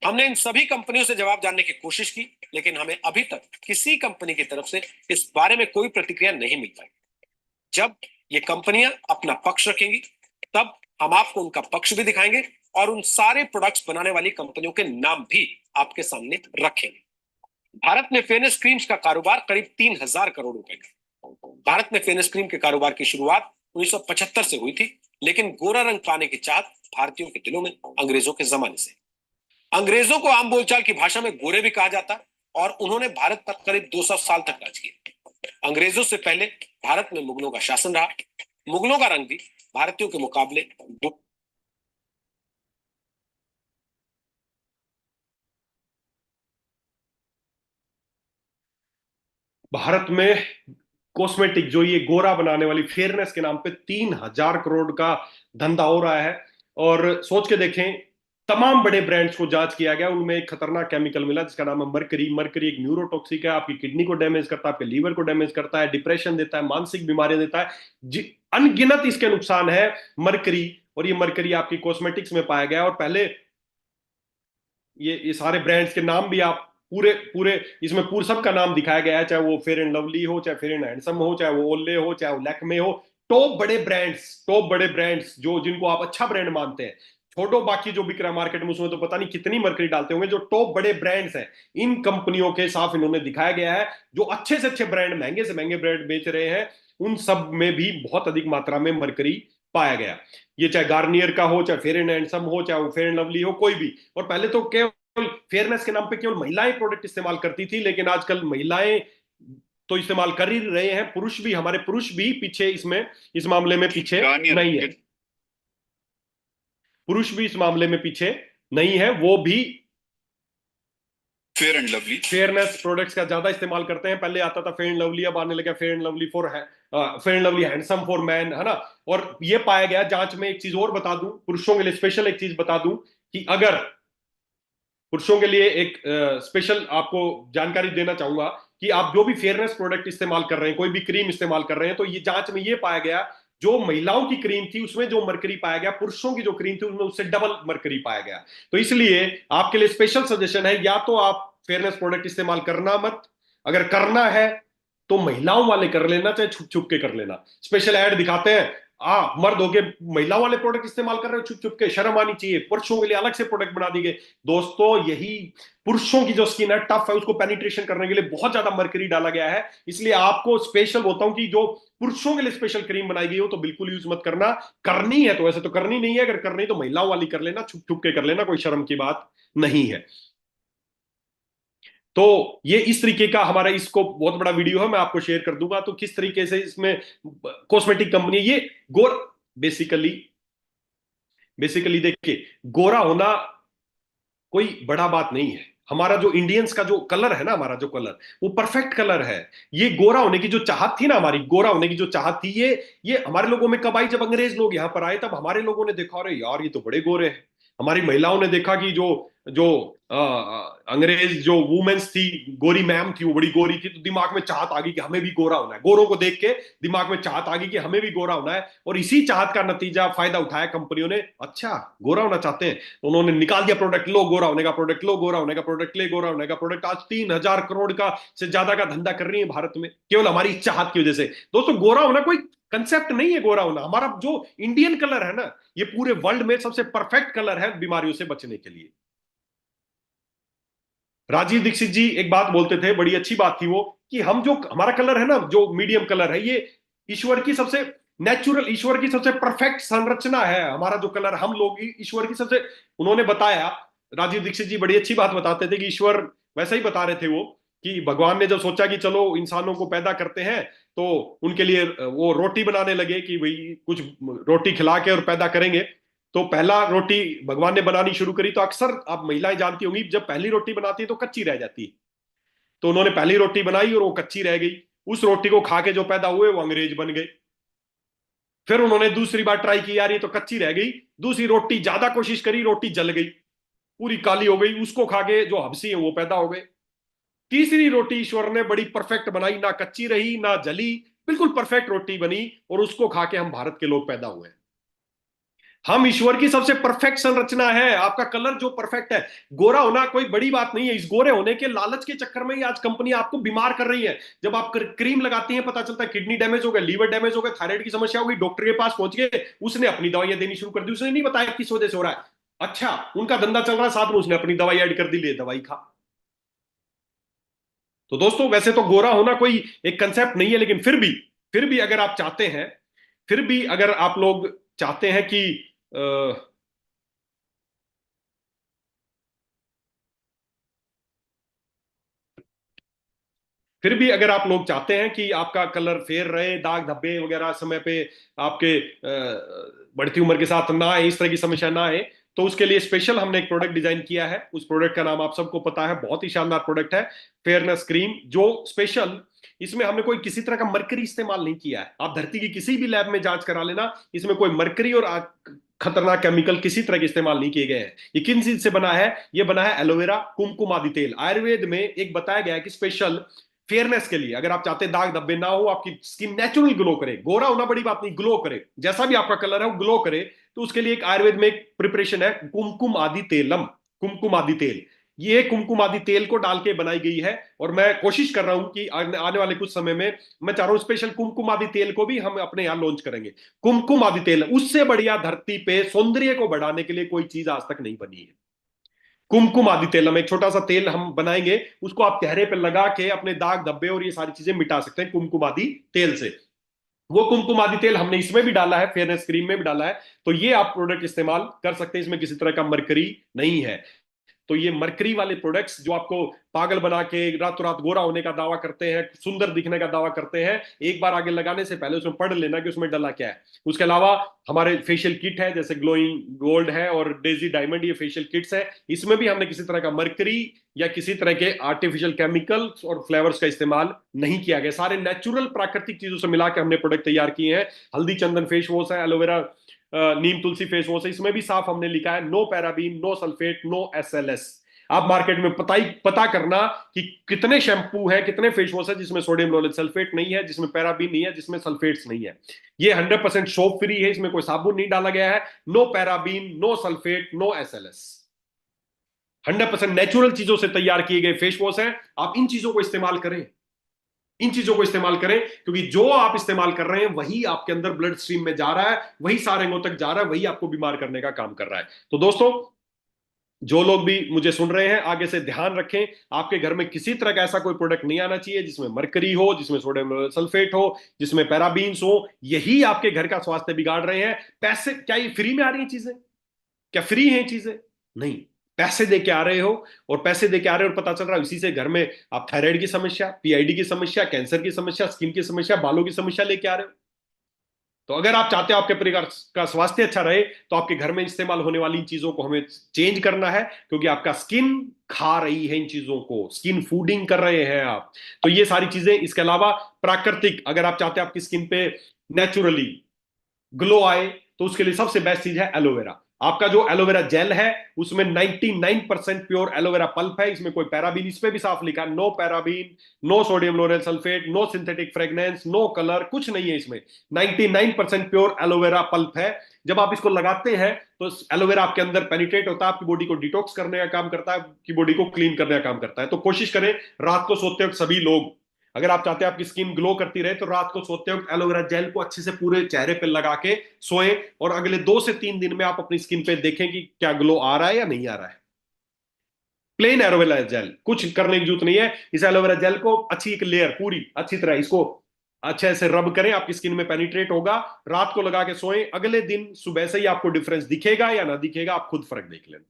हमने इन सभी कंपनियों से जवाब जानने की कोशिश की, लेकिन हमें अभी तक किसी कंपनी की तरफ से इस बारे में कोई प्रतिक्रिया नहीं मिल पाई। जब ये कंपनियां अपना पक्ष रखेंगी तब हम आपको उनका पक्ष भी दिखाएंगे और उन सारे प्रोडक्ट्स बनाने वाली कंपनियों के नाम भी आपके सामने रखेंगे। भारत में फेयरनेस क्रीम्स का कारोबार करीब 3,000 करोड़ रुपए का। भारत में फेयरनेस क्रीम के कारोबार की शुरुआत 1975 से हुई थी, लेकिन गोरा रंग पाने की चाहत भारतीयों के दिलों में अंग्रेजों के जमाने से। अंग्रेजों को आम बोलचाल की भाषा में गोरे भी कहा जाता और उन्होंने भारत पर करीब 200 साल तक राज किया। अंग्रेजों से पहले भारत में मुगलों का शासन रहा। मुगलों का रंग भी भारतीयों के मुकाबले भारत में कॉस्मेटिक जो ये गोरा बनाने वाली फेयरनेस के नाम पे 3,000 करोड़ का धंधा हो रहा है। और सोच के देखें, तमाम बड़े ब्रांड्स को जांच किया गया, उनमें एक खतरनाक केमिकल मिला जिसका नाम है मरकरी। मरकरी एक न्यूरोटॉक्सिक है, आपकी किडनी को डैमेज करता है, आपके लीवर को डैमेज करता है, डिप्रेशन देता है, मानसिक बीमारियां देता है, अनगिनत इसके नुकसान है मरकरी। और ये मरकरी आपकी कॉस्मेटिक्स में पाया गया। और पहले ये सारे ब्रांड्स के नाम भी आप पूरे पूरे इसमें पूरे सबका नाम दिखाया गया है, चाहे वो फेयर एंड लवली हो, चाहे फेयर एंड हैंडसम हो, चाहे वो ओले हो, चाहे वो लैक्मे हो। टॉप बड़े ब्रांड्स जो जिनको आप अच्छा ब्रांड मानते हैं, छोड़ो बाकी जो बिक रहा है मार्केट में उसमें तो पता नहीं कितनी मरकरी डालते होंगे। जो टॉप बड़े ब्रांड्स हैं इन कंपनियों के साफ इन्होंने दिखाया गया है। जो अच्छे से अच्छे ब्रांड, महंगे से महंगे ब्रांड बेच रहे हैं, उन सब में भी बहुत अधिक मात्रा में मरकरी पाया गया। ये चाहे गार्नियर का हो, चाहे फेयर एंड हैंडसम हो, चाहे वो फेयर एंड लवली हो, कोई भी। और पहले तो फेयरनेस के नाम पे केवल महिलाएं प्रोडक्ट इस्तेमाल करती थी, लेकिन आजकल महिलाएं तो इस्तेमाल कर ही रहे हैं, पुरुष भी, हमारे पुरुष भी पीछे इसमें, इस मामले में पीछे नहीं है। पुरुष भी इस मामले में पीछे नहीं है, वो भी fair and lovely fairness products का ज्यादा इस्तेमाल करते हैं। पहले आता था फेयर एंड लवली, अब आने लगा fair and lovely for fair and lovely handsome for man, है ना। और ये पाया गया जांच में, एक चीज और बता दूं, पुरुषों के लिए स्पेशल एक चीज बता दूं कि अगर पुरुषों के लिए एक स्पेशल आपको जानकारी देना चाहूंगा कि आप जो भी फेयरनेस प्रोडक्ट इस्तेमाल कर रहे हैं, कोई भी क्रीम इस्तेमाल कर रहे हैं, तो ये जांच में ये पाया गया जो महिलाओं की क्रीम थी उसमें जो मरकरी पाया गया, पुरुषों की जो क्रीम थी उसमें उससे डबल मरकरी पाया गया। तो इसलिए आपके लिए स्पेशल सजेशन है, या तो आप फेयरनेस प्रोडक्ट इस्तेमाल करना मत, अगर करना है तो महिलाओं वाले कर लेना, चाहे छुप छुप के कर लेना। स्पेशल ऐड दिखाते हैं, मर्द होके महिला वाले प्रोडक्ट इस्तेमाल कर रहे हो छुप छुप के, शर्म आनी चाहिए। पुरुषों के लिए अलग से प्रोडक्ट बना दी गए। दोस्तों, यही पुरुषों की जो स्किन है टफ है, उसको पेनिट्रेशन करने के लिए बहुत ज्यादा मरकरी डाला गया है। इसलिए आपको स्पेशल बोलता हूं कि जो पुरुषों के लिए स्पेशल क्रीम बनाई गई हो तो बिल्कुल यूज मत करना। करनी है तो वैसे तो करनी नहीं है, अगर करनी तो महिलाओं वाली कर लेना, छुप छुप के कर लेना, कोई शर्म की बात नहीं है। तो ये इस तरीके का हमारा इसको बहुत बड़ा वीडियो है, मैं आपको शेयर कर दूंगा। तो किस तरीके से इसमें कॉस्मेटिक कंपनी ये गोर बेसिकली बेसिकली देखिए, गोरा होना कोई बड़ा बात नहीं है। हमारा जो इंडियंस का जो कलर है ना, हमारा जो कलर, वो परफेक्ट कलर है। ये गोरा होने की जो चाहत थी ना, हमारी गोरा होने की जो चाहत थी, ये हमारे लोगों में कब आई? जब अंग्रेज लोग यहां पर आए, तब हमारे लोगों ने देखा, अरे यार ये तो बड़े गोरे हैं, हमारी महिलाओं ने देखा कि जो जो अंग्रेज जो वुमेन्स थी, गोरी मैम थी, वो बड़ी गोरी थी, तो दिमाग में चाहत आ गई कि हमें भी गोरा होना है। गोरों को देख के दिमाग में चाहत आ गई कि हमें भी गोरा होना है, और इसी चाहत का नतीजा फायदा उठाया कंपनियों ने। अच्छा, गोरा होना चाहते हैं तो उन्होंने निकाल दिया प्रोडक्ट, लो गोरा होने का प्रोडक्ट, लो गोरा होने का प्रोडक्ट, ले गोरा होने का प्रोडक्ट। आज 3,000 करोड़ का से ज्यादा का धंधा कर रही है भारत में, केवल हमारी चाहत की वजह से। दोस्तों, गोरा होना कोई कंसेप्ट नहीं है। गोरा होना हमारा जो इंडियन कलर है ना, ये पूरे वर्ल्ड में सबसे परफेक्ट कलर है बीमारियों से बचने के लिए। राजीव दीक्षित जी एक बात बोलते थे, बड़ी अच्छी बात थी वो, कि हम जो हमारा कलर है ना, जो मीडियम कलर है, ये ईश्वर की सबसे नेचुरल, ईश्वर की सबसे परफेक्ट संरचना है। हमारा जो कलर, हम लोग ईश्वर की सबसे, उन्होंने बताया, राजीव दीक्षित जी बड़ी अच्छी बात बताते थे कि ईश्वर, वैसा ही बता रहे थे वो, कि भगवान ने जब सोचा कि चलो इंसानों को पैदा करते हैं, तो उनके लिए वो रोटी बनाने लगे कि भाई कुछ रोटी खिला के और पैदा करेंगे। तो पहला रोटी भगवान ने बनानी शुरू करी, तो अक्सर आप महिलाएं जानती होंगी, जब पहली रोटी बनाती है तो कच्ची रह जाती है। तो उन्होंने पहली रोटी बनाई और वो कच्ची रह गई। उस रोटी को खा के जो पैदा हुए वो अंग्रेज बन गए। फिर उन्होंने दूसरी बार ट्राई की, यार ये तो कच्ची रह गई। दूसरी रोटी ज्यादा कोशिश करी, रोटी जल गई, पूरी काली हो गई। उसको खा के जो हबसी है वो पैदा हो गए। तीसरी रोटी ईश्वर ने बड़ी परफेक्ट बनाई, ना कच्ची रही ना जली, बिल्कुल परफेक्ट रोटी बनी, और उसको खा के हम भारत के लोग पैदा हुए। हम ईश्वर की सबसे परफेक्ट संरचना है। आपका कलर जो परफेक्ट है, गोरा होना कोई बड़ी बात नहीं है। इस गोरे होने के लालच के चक्कर में ही आज कंपनी आपको बीमार कर रही है। जब आप क्रीम लगाती हैं, पता चलता है किडनी डैमेज हो गया, लीवर डैमेज हो गया, थायराइड की समस्या हो गई, डॉक्टर के पास पहुंच गए, उसने अपनी दवाइयां देनी शुरू कर दी। उसने नहीं बताया किस वजह से हो रहा है। अच्छा, उनका धंधा चल रहा है, साथ में उसने अपनी दवाई ऐड कर दी, ले दवाई खा। तो दोस्तों, वैसे तो गोरा होना कोई एक कंसेप्ट नहीं है, लेकिन फिर भी अगर आप चाहते हैं, फिर भी अगर आप लोग चाहते हैं कि फिर भी अगर आप लोग चाहते हैं कि आपका कलर फेयर रहे, दाग धब्बे वगैरह समय पे आपके बढ़ती उम्र के साथ ना आए, इस तरह की समस्या ना आए, तो उसके लिए स्पेशल हमने एक प्रोडक्ट डिजाइन किया है। उस प्रोडक्ट का नाम आप सबको पता है, बहुत ही शानदार प्रोडक्ट है, फेयरनेस क्रीम। जो स्पेशल, इसमें हमने कोई किसी तरह का मरकरी इस्तेमाल नहीं किया है। आप धरती की किसी भी लैब में जांच करा लेना, इसमें कोई मरकरी और खतरनाक केमिकल किसी तरह के इस्तेमाल नहीं किए गए हैं। ये किन चीज से बना है? ये बना है एलोवेरा, कुमकुम आदि तेल। आयुर्वेद में एक बताया गया है कि स्पेशल फेयरनेस के लिए, अगर आप चाहते हैं दाग धब्बे ना हो, आपकी स्किन नेचुरल ग्लो करे, गोरा होना बड़ी बात नहीं, ग्लो करे, जैसा भी आपका कलर है वो ग्लो करे, तो उसके लिए एक आयुर्वेद में एक प्रिपरेशन है, कुमकुम आदि तेलम, कुमकुम आदि तेल। ये कुमकुम आदि तेल को डाल के बनाई गई है, और मैं कोशिश कर रहा हूं कि आने वाले कुछ समय में मैं चाह रहा हूं स्पेशल कुमकुम आदि तेल को भी हम अपने यहां लॉन्च करेंगे। कुमकुम आदि तेल, उससे बढ़िया धरती पे सौंदर्य को बढ़ाने के लिए कोई चीज आज तक नहीं बनी है। कुमकुम आदि तेल, हम एक छोटा सा तेल हम बनाएंगे, उसको आप चेहरे पे लगा के अपने दाग धब्बे और ये सारी चीजें मिटा सकते हैं कुमकुम आदि तेल से। वो कुमकुम आदि तेल हमने इसमें भी डाला है, फेयरनेस क्रीम में भी डाला है। तो ये आप प्रोडक्ट इस्तेमाल कर सकते हैं, इसमें किसी तरह का मरकरी नहीं है। तो ये मरकरी वाले प्रोडक्ट्स जो आपको पागल बना के रातों रात गोरा होने का दावा करते हैं, सुंदर दिखने का दावा करते हैं, एक बार आगे लगाने से पहले उसमें पढ़ लेना कि उसमें डला क्या है। उसके अलावा हमारे फेशियल किट है, जैसे ग्लोइंग गोल्ड है और डेजी डायमंड, ये फेशियल किट्स है। इसमें भी हमने किसी तरह का मरकरी या किसी तरह के आर्टिफिशियल केमिकल्स और फ्लेवर्स का इस्तेमाल नहीं किया गया। सारे नेचुरल प्राकृतिक चीजों से मिला के हमने प्रोडक्ट तैयार किए हैं। हल्दी चंदन फेस वॉश है, aloe vera neem tulsi face wash है, इसमें भी साफ हमने लिखा है no paraben, no sulphate, no SLS. आप मार्केट में पता करना कि कितने शैम्पू है, कितने फेस वॉश है जिसमें सोडियम लोरेट सल्फेट नहीं है, जिसमें पैराबीन नहीं है, जिसमें सल्फेट्स नहीं है। ये 100% सोप फ्री है, इसमें कोई साबुन नहीं डाला गया है। No paraben, no sulphate, no SLS, 100% natural चीजों से तैयार किए गए फेस वॉश है। आप इन चीजों को इस्तेमाल करें, इन चीजों को इस्तेमाल करें, क्योंकि जो आप इस्तेमाल कर रहे हैं वही आपके अंदर ब्लड स्ट्रीम में जा रहा है, वही सारे अंगों तक जा रहा है, वही आपको बीमार करने का काम कर रहा है। तो दोस्तों, जो लोग भी मुझे सुन रहे हैं, आगे से ध्यान रखें, आपके घर में किसी तरह का ऐसा कोई प्रोडक्ट नहीं आना चाहिए जिसमें मरकरी हो, जिसमें सोडियम सल्फेट हो, जिसमें पैराबीन्स हो। यही आपके घर का स्वास्थ्य बिगाड़ रहे हैं। पैसे क्या ये फ्री में आ रही हैं चीजें? क्या फ्री हैं चीजें? नहीं, पैसे दे के आ रहे हो, और पैसे दे के आ रहे हो, और पता चल रहा है इसी से घर में आप थायराइड की समस्या, पीआईडी की समस्या, कैंसर की समस्या, स्किन की समस्या, बालों की समस्या लेके आ रहे हो। तो अगर आप चाहते हो आपके परिवार का स्वास्थ्य अच्छा रहे, तो आपके घर में इस्तेमाल होने वाली इन चीजों को हमें चेंज करना है, क्योंकि आपका स्किन खा रही है इन चीजों को, स्किन फूडिंग कर रहे हैं आप। तो ये सारी चीजें, इसके अलावा प्राकृतिक, अगर आप चाहते हैं आपकी स्किन पे नेचुरली ग्लो आए, तो उसके लिए सबसे बेस्ट चीज है एलोवेरा। आपका जो एलोवेरा जेल है उसमें 99% प्योर एलोवेरा पल्प है, इसमें कोई पैराबीन, इस पे भी साफ लिखा है no paraben, no sodium lauryl sulphate, no synthetic fragrance, no colour, कुछ नहीं है इसमें। 99% प्योर एलोवेरा पल्प है। जब आप इसको लगाते हैं तो एलोवेरा आपके अंदर पेनिट्रेट होता है, आपकी बॉडी को डिटॉक्स करने का काम करता है, आपकी बॉडी को क्लीन करने का काम करता है। तो कोशिश करें रात को सोते वक्त सभी लोग, अगर आप चाहते हैं आपकी स्किन ग्लो करती रहे, तो रात को सोते वक्त एलोवेरा जेल को अच्छे से पूरे चेहरे पे लगा के सोएं, और अगले 2 से 3 दिन में आप अपनी स्किन पे देखें कि क्या ग्लो आ रहा है या नहीं आ रहा है। प्लेन एलोवेरा जेल, कुछ करने की जरूरत नहीं है। इस एलोवेरा जेल को अच्छी एक लेयर पूरी अच्छी तरह इसको अच्छे से रब करें, आपकी स्किन में पेनिट्रेट होगा, रात को लगा के सोएं, अगले दिन सुबह से ही आपको डिफरेंस दिखेगा या ना दिखेगा, आप खुद फर्क देख लेना।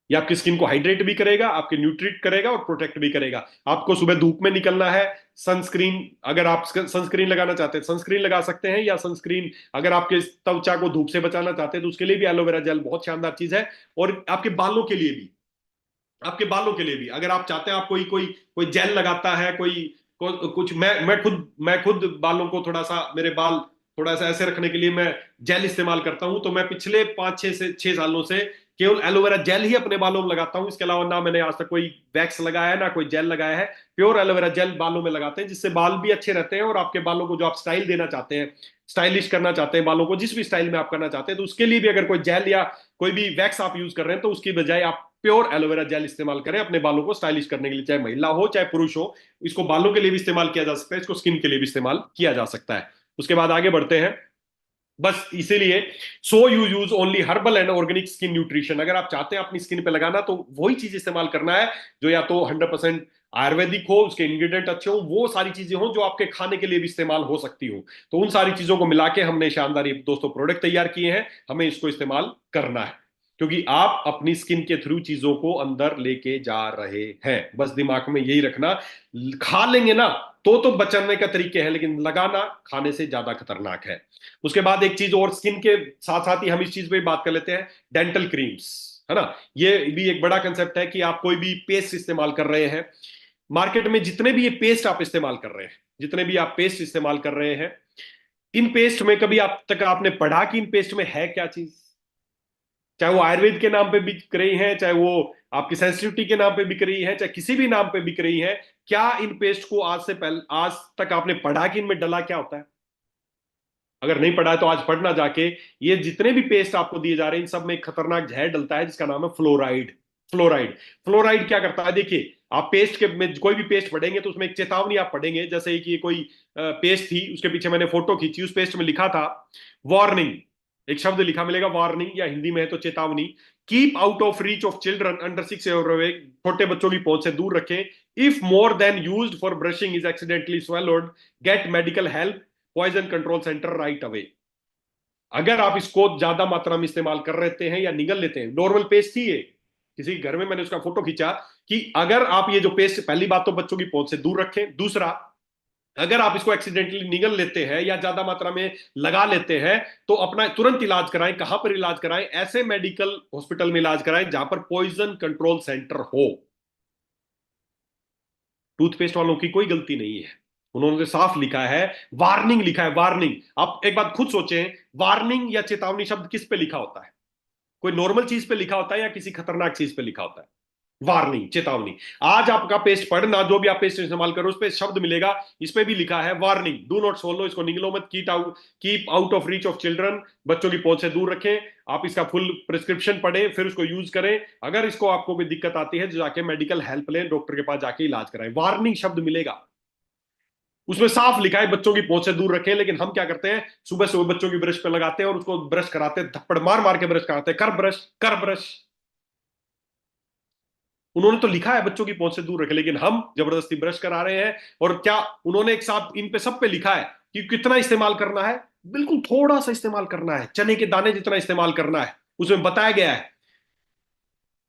ये आपकी स्किन को हाइड्रेट भी करेगा, आपके न्यूट्रिट करेगा और प्रोटेक्ट भी करेगा। आपको सुबह धूप में निकलना है, सनस्क्रीन, अगर आप सनस्क्रीन लगाना चाहते हैं सनस्क्रीन लगा सकते हैं, या सनस्क्रीन अगर आपके त्वचा को धूप से बचाना चाहते हैं तो उसके लिए भी एलोवेरा जेल बहुत शानदार चीज है। और आपके बालों के लिए भी, आपके बालों के लिए भी अगर आप चाहते हैं, आप कोई कोई कोई जेल लगाता है, कुछ, मैं खुद बालों को थोड़ा सा, मेरे बाल थोड़ा सा ऐसे रखने के लिए मैं जेल इस्तेमाल करता हूं। तो मैं पिछले 5 6 सालों से केवल एलोवेरा जेल ही अपने बालों में लगाता हूं, इसके अलावा ना मैंने आज तक कोई वैक्स लगाया है ना कोई जेल लगाया है। प्योर एलोवेरा जेल बालों में लगाते हैं, जिससे बाल भी अच्छे रहते हैं, और आपके बालों को जो आप स्टाइल देना चाहते हैं, स्टाइलिश करना चाहते हैं बालों को, जिस भी स्टाइल में आप करना चाहते हैं, तो उसके लिए भी अगर कोई जेल या कोई भी वैक्स आप यूज कर रहे हैं तो उसकी बजाय आप प्योर एलोवेरा जेल इस्तेमाल करें अपने बालों को स्टाइलिश करने के लिए, चाहे महिला हो चाहे पुरुष हो। इसको बालों के लिए भी इस्तेमाल किया जा सकता है, इसको स्किन के लिए भी इस्तेमाल किया जा सकता है। उसके बाद आगे बढ़ते हैं। बस इसीलिए so you use only herbal and organic skin nutrition. अगर आप चाहते हैं अपनी स्किन पे लगाना तो वही चीज इस्तेमाल करना है जो या तो 100% आयुर्वेदिक हो, उसके इंग्रेडिएंट अच्छे हो, वो सारी चीजें हो जो आपके खाने के लिए भी इस्तेमाल हो सकती हो। तो उन सारी चीजों को मिला के हमने शानदार ये दोस्तों प्रोडक्ट तैयार किए हैं, हमें इसको इस्तेमाल करना है, क्योंकि आप अपनी स्किन के थ्रू चीजों को अंदर लेके जा रहे हैं। बस दिमाग में यही रखना। खा लेंगे ना तो बचने का तरीके हैं, लेकिन लगाना खाने से ज्यादा खतरनाक है। उसके बाद एक चीज और, स्किन के साथ साथ ही हम इस चीज पे बात कर लेते हैं, डेंटल क्रीम्स, है ना। ये भी एक बड़ा कंसेप्ट है कि आप कोई भी पेस्ट इस्तेमाल कर रहे हैं, मार्केट में जितने भी ये पेस्ट आप इस्तेमाल कर रहे हैं, जितने भी आप पेस्ट इस्तेमाल कर रहे हैं, इन पेस्ट में कभी आप तक आपने पढ़ा कि इन पेस्ट में है क्या चीज? चाहे वो आयुर्वेद के नाम पे बिक रही है, चाहे वो आपकी सेंसिटिविटी के नाम पे बिक रही है, चाहे किसी भी नाम पे बिक रही है, क्या इन पेस्ट को आज तक आपने पढ़ा कि इनमें डला क्या होता है? अगर नहीं पढ़ा है तो आज पढ़ना जाके। ये जितने भी पेस्ट आपको दिए जा रहे हैं इन सब में एक खतरनाक जहर डलता है जिसका नाम है फ्लोराइड। फ्लोराइड फ्लोराइड क्या करता है, देखिए, आप पेस्ट के में कोई भी पेस्ट पढ़ेंगे तो उसमें एक चेतावनी आप पढ़ेंगे, जैसे कि कोई पेस्ट थी, उसके पीछे मैंने फोटो खींची, उस पेस्ट में लिखा था वार्निंग, एक शब्द लिखा मिलेगा वार्निंग, या हिंदी में है तो चेतावनी। Keep out of reach of children under 6 year, छोटे बच्चों की पहुंच से दूर रखें। If more than used for brushing is accidentally swallowed, get medical help, poison control centre right away. अगर आप इसको ज्यादा मात्रा में इस्तेमाल कर लेते हैं या निगल लेते हैं, नॉर्मल पेस्ट थी ये, किसी घर में मैंने उसका फोटो खींचा, कि अगर आप ये जो पेस्ट, पहली बात तो बच्चों की पहुंच से दूर रखें, दूसरा अगर आप इसको एक्सीडेंटली निगल लेते हैं या ज्यादा मात्रा में लगा लेते हैं तो अपना तुरंत इलाज कराएं। कहां पर इलाज कराएं? ऐसे मेडिकल हॉस्पिटल में इलाज कराएं जहां पर पॉइजन कंट्रोल सेंटर हो। टूथपेस्ट वालों की कोई गलती नहीं है, उन्होंने साफ लिखा है, वार्निंग लिखा है, वार्निंग। आप एक बात खुद सोचें, वार्निंग या चेतावनी शब्द किस पे लिखा होता है? कोई नॉर्मल चीज पे लिखा होता है या किसी खतरनाक चीज पे लिखा होता है? वार्निंग, चेतावनी। आज आपका पेस्ट पढ़ना, जो भी आप पेस्ट इस्तेमाल करो, उस पे शब्द मिलेगा, इस पे भी लिखा है वार्निंग, डू नॉट सोलो, इसको निगलो मत, keep out of reach of children, बच्चों की पहुंच से दूर रखें। आप इसका फुल प्रिस्क्रिप्शन पढ़ें, फिर उसको यूज करें। अगर इसको आपको कोई दिक्कत आती है तो जाके मेडिकल हेल्प लें, डॉक्टर के पास जाके इलाज कराएं। वार्निंग शब्द मिलेगा, उसमें साफ लिखा है बच्चों की पहुंच से दूर रखें। लेकिन हम क्या करते हैं, सुबह सुबह बच्चों की ब्रश पे लगाते हैं और उसको ब्रश कराते हैं, थप्पड़ मार मार के ब्रश कराते हैं, कर ब्रश कर ब्रश। उन्होंने तो लिखा है बच्चों की पहुंच से दूर रखें, लेकिन हम जबरदस्ती ब्रश करा रहे हैं। और क्या उन्होंने एक साथ इन पे सब पे लिखा है कि कितना इस्तेमाल करना है? बिल्कुल थोड़ा सा इस्तेमाल करना है, चने के दाने जितना इस्तेमाल करना है, उसमें बताया गया है।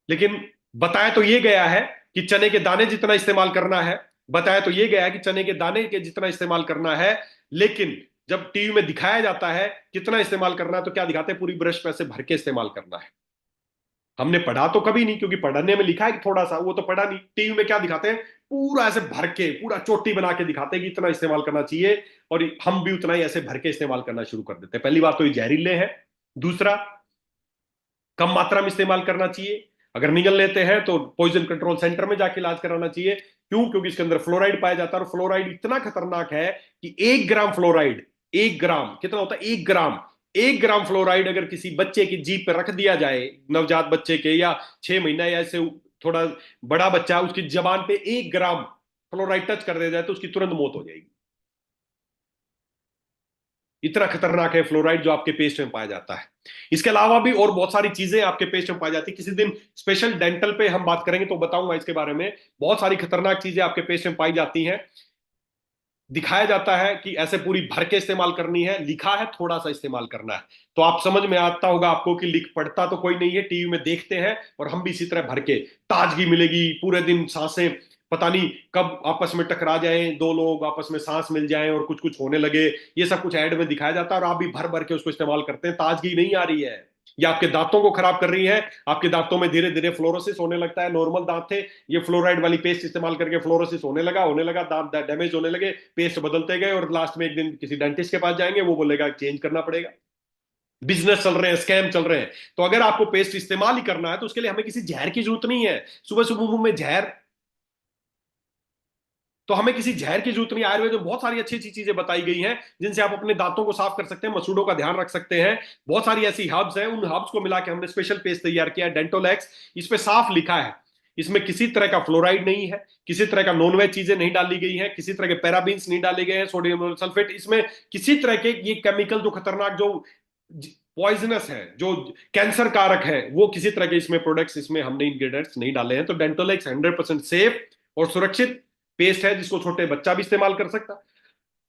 लेकिन बताया तो ये गया है कि चने के दाने जितना इस्तेमाल करना है, बताया तो ये गया है कि चने के दाने के जितना इस्तेमाल करना है, लेकिन जब टीवी में दिखाया जाता है कितना इस्तेमाल करना है तो क्या दिखाते हैं? पूरी ब्रश पे ऐसे भर के इस्तेमाल करना है। हमने पढ़ा तो कभी नहीं, क्योंकि पढ़ने में लिखा है कि थोड़ा सा, वो तो पढ़ा नहीं। टीवी में क्या दिखाते हैं? पूरा ऐसे भर के, पूरा चोटी बना के दिखाते हैं कि इतना इस्तेमाल करना चाहिए, और हम भी उतना ही ऐसे भर के इस्तेमाल करना शुरू कर देते हैं। पहली बात तो ये जहरीले हैं, दूसरा, कम मात्रा में इस्तेमाल करना चाहिए। अगर निगल लेते हैं तो पॉइजन कंट्रोल सेंटर में जाके इलाज कराना चाहिए। क्यों? क्योंकि इसके अंदर फ्लोराइड पाया जाता है, और फ्लोराइड इतना खतरनाक है कि 1 ग्राम फ्लोराइड, 1 ग्राम कितना होता है? 1 ग्राम। 1 ग्राम फ्लोराइड अगर किसी बच्चे की जीभ पे रख दिया जाए, नवजात बच्चे के, या 6 महीना या ऐसे थोड़ा बड़ा बच्चा, उसकी जबान पे 1 ग्राम फ्लोराइड टच कर दिया जाए तो उसकी तुरंत मौत हो जाएगी। इतना खतरनाक है फ्लोराइड जो आपके पेस्ट में पाया जाता है। इसके अलावा भी और बहुत सारी चीजें आपके पेस्ट में पाई जाती है। किसी दिन स्पेशल डेंटल पे हम बात करेंगे तो बताऊंगा इसके बारे में। बहुत सारी खतरनाक चीजें आपके पेस्ट में पाई जाती हैं। दिखाया जाता है कि ऐसे पूरी भर के इस्तेमाल करनी है, लिखा है थोड़ा सा इस्तेमाल करना है। तो आप समझ में आता होगा आपको कि लिख पढ़ता तो कोई नहीं है, टीवी में देखते हैं, और हम भी इसी तरह भर के। ताजगी मिलेगी पूरे दिन, सांसें पता नहीं कब आपस में टकरा जाएं, दो लोग आपस में सांस मिल जाएं और कुछ कुछ होने लगे। ये सब कुछ ऐड में दिखाया जाता है, और आप भी भर भर के उसको इस्तेमाल करते हैं। ताजगी नहीं आ रही है, ये आपके दांतों को खराब कर रही है। आपके दांतों में धीरे धीरे फ्लोरोसिस होने लगता है। नॉर्मल दांत थे, ये फ्लोराइड वाली पेस्ट इस्तेमाल करके फ्लोरोसिस होने लगा, दांत डैमेज होने लगे, पेस्ट बदलते गए, और लास्ट में एक दिन किसी डेंटिस्ट के पास जाएंगे, वो बोलेगा चेंज करना पड़ेगा। बिजनेस चल रहे हैं, स्कैम चल रहे हैं। तो अगर आपको पेस्ट इस्तेमाल ही करना है तो उसके लिए हमें किसी जहर की जरूरत नहीं है। सुबह सुबह मुंह में जहर, तो हमें किसी जहर की जरूरत नहीं। आयुर्वेद में बहुत सारी अच्छी अच्छी चीजें बताई गई हैं जिनसे आप अपने दांतों को साफ कर सकते हैं, मसूड़ों का ध्यान रख सकते हैं। बहुत सारी ऐसी हर्ब्स हैं, उन हर्ब्स को मिला के हमने स्पेशल पेस्ट तैयार किया है, डेंटोलैक्स। इस पे साफ लिखा है, इसमें किसी तरह का फ्लोराइड नहीं है, किसी तरह का नॉन वेज चीजें नहीं डाली गई हैं, किसी तरह के पैराबीन्स नहीं डाले गए हैं, सोडियम सल्फेट, इसमें किसी तरह के ये केमिकल जो खतरनाक, जो पॉइजनस है, जो कैंसर कारक है, वो किसी तरह के इसमें प्रोडक्ट्स, इसमें हमने इंग्रेडिएंट्स नहीं डाले हैं। तो डेंटोलैक्स 100% सेफ और सुरक्षित पेस्ट है, जिसको छोटे बच्चा भी इस्तेमाल कर सकता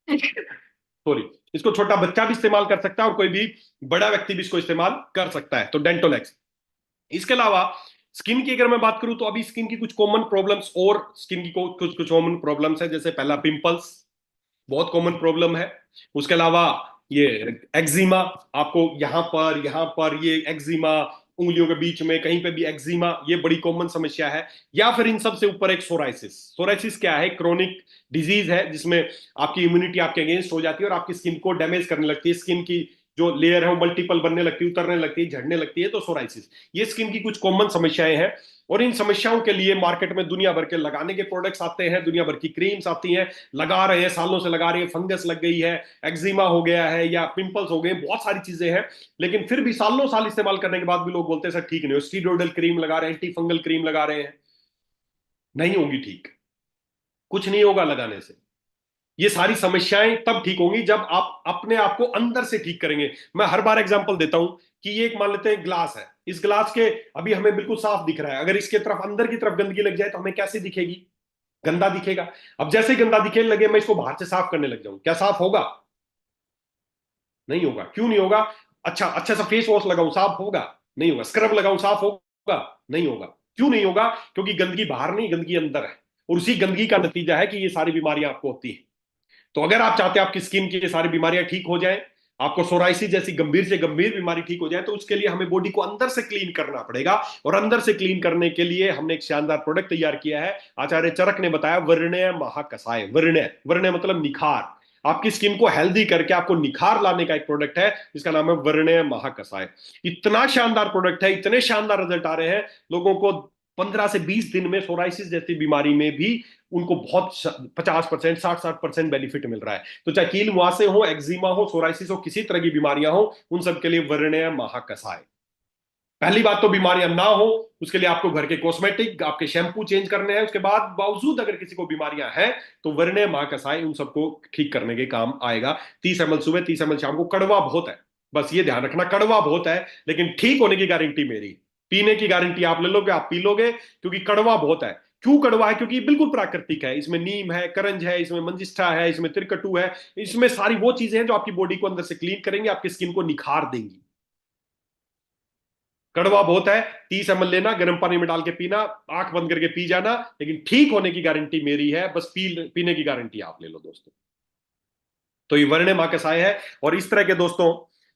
है। सॉरी, इसको छोटा बच्चा भी इस्तेमाल कर सकता है, और कोई भी बड़ा व्यक्ति भी इसको इस्तेमाल कर सकता है। तो डेंटोलैक्स। इसके अलावा स्किन की अगर मैं बात करूं तो अभी स्किन की कुछ कॉमन प्रॉब्लम्स, और स्किन की कुछ कुछ कॉमन प्रॉब्लम्स है। जैसे पहला, पिंपल्स बहुत कॉमन प्रॉब्लम है। उसके अलावा ये एक्जिमा, आपको यहां पर ये एक्जिमा, उंगलियों के बीच में कहीं पे भी एक्जिमा, ये बड़ी कॉमन समस्या है। या फिर इन सब से ऊपर एक सोराइसिस। सोराइसिस क्या है? क्रोनिक डिजीज है जिसमें आपकी इम्यूनिटी आपके अगेंस्ट हो जाती है और आपकी स्किन को डैमेज करने लगती है। स्किन की जो लेयर है वो मल्टीपल बनने लगती है, उतरने लगती है, झड़ने लगती है। तो सोराइसिस, ये स्किन की कुछ कॉमन समस्याएं हैं। और इन समस्याओं के लिए मार्केट में दुनिया भर के लगाने के प्रोडक्ट्स आते हैं, दुनिया भर की क्रीम्स आती हैं, लगा रहे हैं, सालों से लगा रहे हैं। फंगस लग गई है, एक्जिमा हो गया है, या पिंपल्स हो गए, बहुत सारी चीजें हैं। लेकिन फिर भी सालों साल इस्तेमाल करने के बाद भी लोग बोलते हैं सर ठीक नहीं हो। स्टीरोइडल क्रीम लगा रहे हैं, एंटी फंगल क्रीम लगा रहे हैं, नहीं होगी ठीक, कुछ नहीं होगा लगाने से। ये सारी समस्याएं तब ठीक होंगी जब आप अपने आप को अंदर से ठीक करेंगे। मैं हर बार एग्जांपल देता हूं कि ये एक, मान लेते हैं ग्लास है, इस ग्लास के अभी हमें बिल्कुल साफ दिख रहा है, अगर इसके तरफ अंदर की तरफ गंदगी लग जाए तो हमें कैसे दिखेगी? गंदा दिखेगा। अब जैसे ही गंदा दिखने लगे, मैं इसको बाहर से साफ करने लग जाऊं, क्या साफ होगा? नहीं होगा। क्यों नहीं होगा? अच्छा सा फेस वॉश लगाऊं, साफ होगा? नहीं होगा। स्क्रब लगाऊं, साफ होगा? नहीं होगा। क्यों नहीं होगा? क्योंकि गंदगी बाहर नहीं, गंदगी अंदर है, और उसी गंदगी का नतीजा है कि ये सारी बीमारियां आपको होती हैं। तो अगर आप चाहते हैं आपकी स्किन की ये सारी बीमारियां ठीक हो जाए, आपको सोराइसिस जैसी गंभीर से गंभीर बीमारी ठीक हो जाए, तो उसके लिए हमें बॉडी को अंदर से क्लीन करना पड़ेगा। और अंदर से क्लीन करने के लिए हमने एक शानदार प्रोडक्ट तैयार किया है। आचार्य चरक ने बताया, वर्ण्य महाकसाय। वर्ण्य, वर्ण्य मतलब निखार। आपकी स्किन को हेल्दी करके आपको निखार लाने का एक प्रोडक्ट है जिसका नाम है वर्ण्य महाकसाय। इतना शानदार प्रोडक्ट है, इतने शानदार रिजल्ट आ रहे हैं लोगों को। 15 से 20 दिन में सोराइसिस जैसी बीमारी में भी उनको बहुत 50%, 60-60% बेनिफिट मिल रहा है। तो चाहे कील मुहासे हो, एक्जिमा हो, सोराइसिस हो, किसी तरह की बीमारियां हो, उन सब के लिए वर्ण्य महाकसाय। पहली बात तो बीमारियां ना हो, उसके लिए आपको घर के कॉस्मेटिक, आपके शैम्पू चेंज करने हैं। उसके बाद बावजूद अगर किसी को बीमारियां हैं तो वर्ण्य महाकसाय उन सबको ठीक करने के काम आएगा। 30 ml सुबह, 30 ml शाम को। कड़वा बहुत है, बस ये ध्यान रखना, कड़वा बहुत है, लेकिन ठीक होने की गारंटी मेरी। पीने की गारंटी आप ले लोगे, आप पी लोगे, क्योंकि कड़वा बहुत है। क्यों कड़वा है? क्योंकि बिल्कुल प्राकृतिक है। इसमें नीम है, करंज है, इसमें मंजिष्ठा है, इसमें त्रिकटु है। इसमें सारी वो चीजें हैं जो आपकी बॉडी को अंदर से क्लीन करेंगे, आपकी स्किन को निखार देंगी। कड़वा बहुत है, 30 ml लेना, गर्म पानी में डाल के पीना, आंख बंद करके पी जाना, लेकिन ठीक होने की गारंटी मेरी है। बस पीने की गारंटी आप ले लो दोस्तों। तो ये वर्ण मां कसाय है। और इस तरह के दोस्तों,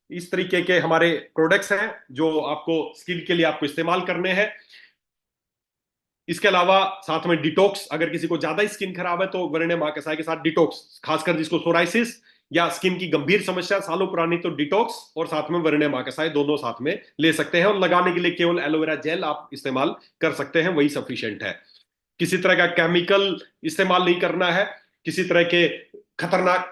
इस तरीके के हमारे प्रोडक्ट्स हैं जो आपको स्किन के लिए आपको इस्तेमाल करने हैं। इसके अलावा साथ में डिटॉक्स, अगर किसी को ज्यादा स्किन खराब है तो वर्ण मां कसाय के साथ डिटॉक्स, खासकर जिसको सोराइसिस या स्किन की गंभीर समस्या सालों पुरानी तो डिटॉक्स और साथ में वरने माकसाए दोनों साथ में ले सकते हैं, और लगाने के लिए केवल एलोवेरा जेल आप इस्तेमाल कर सकते हैं, वही सफिशिएंट है। किसी तरह का केमिकल इस्तेमाल नहीं करना है, किसी तरह के खतरनाक।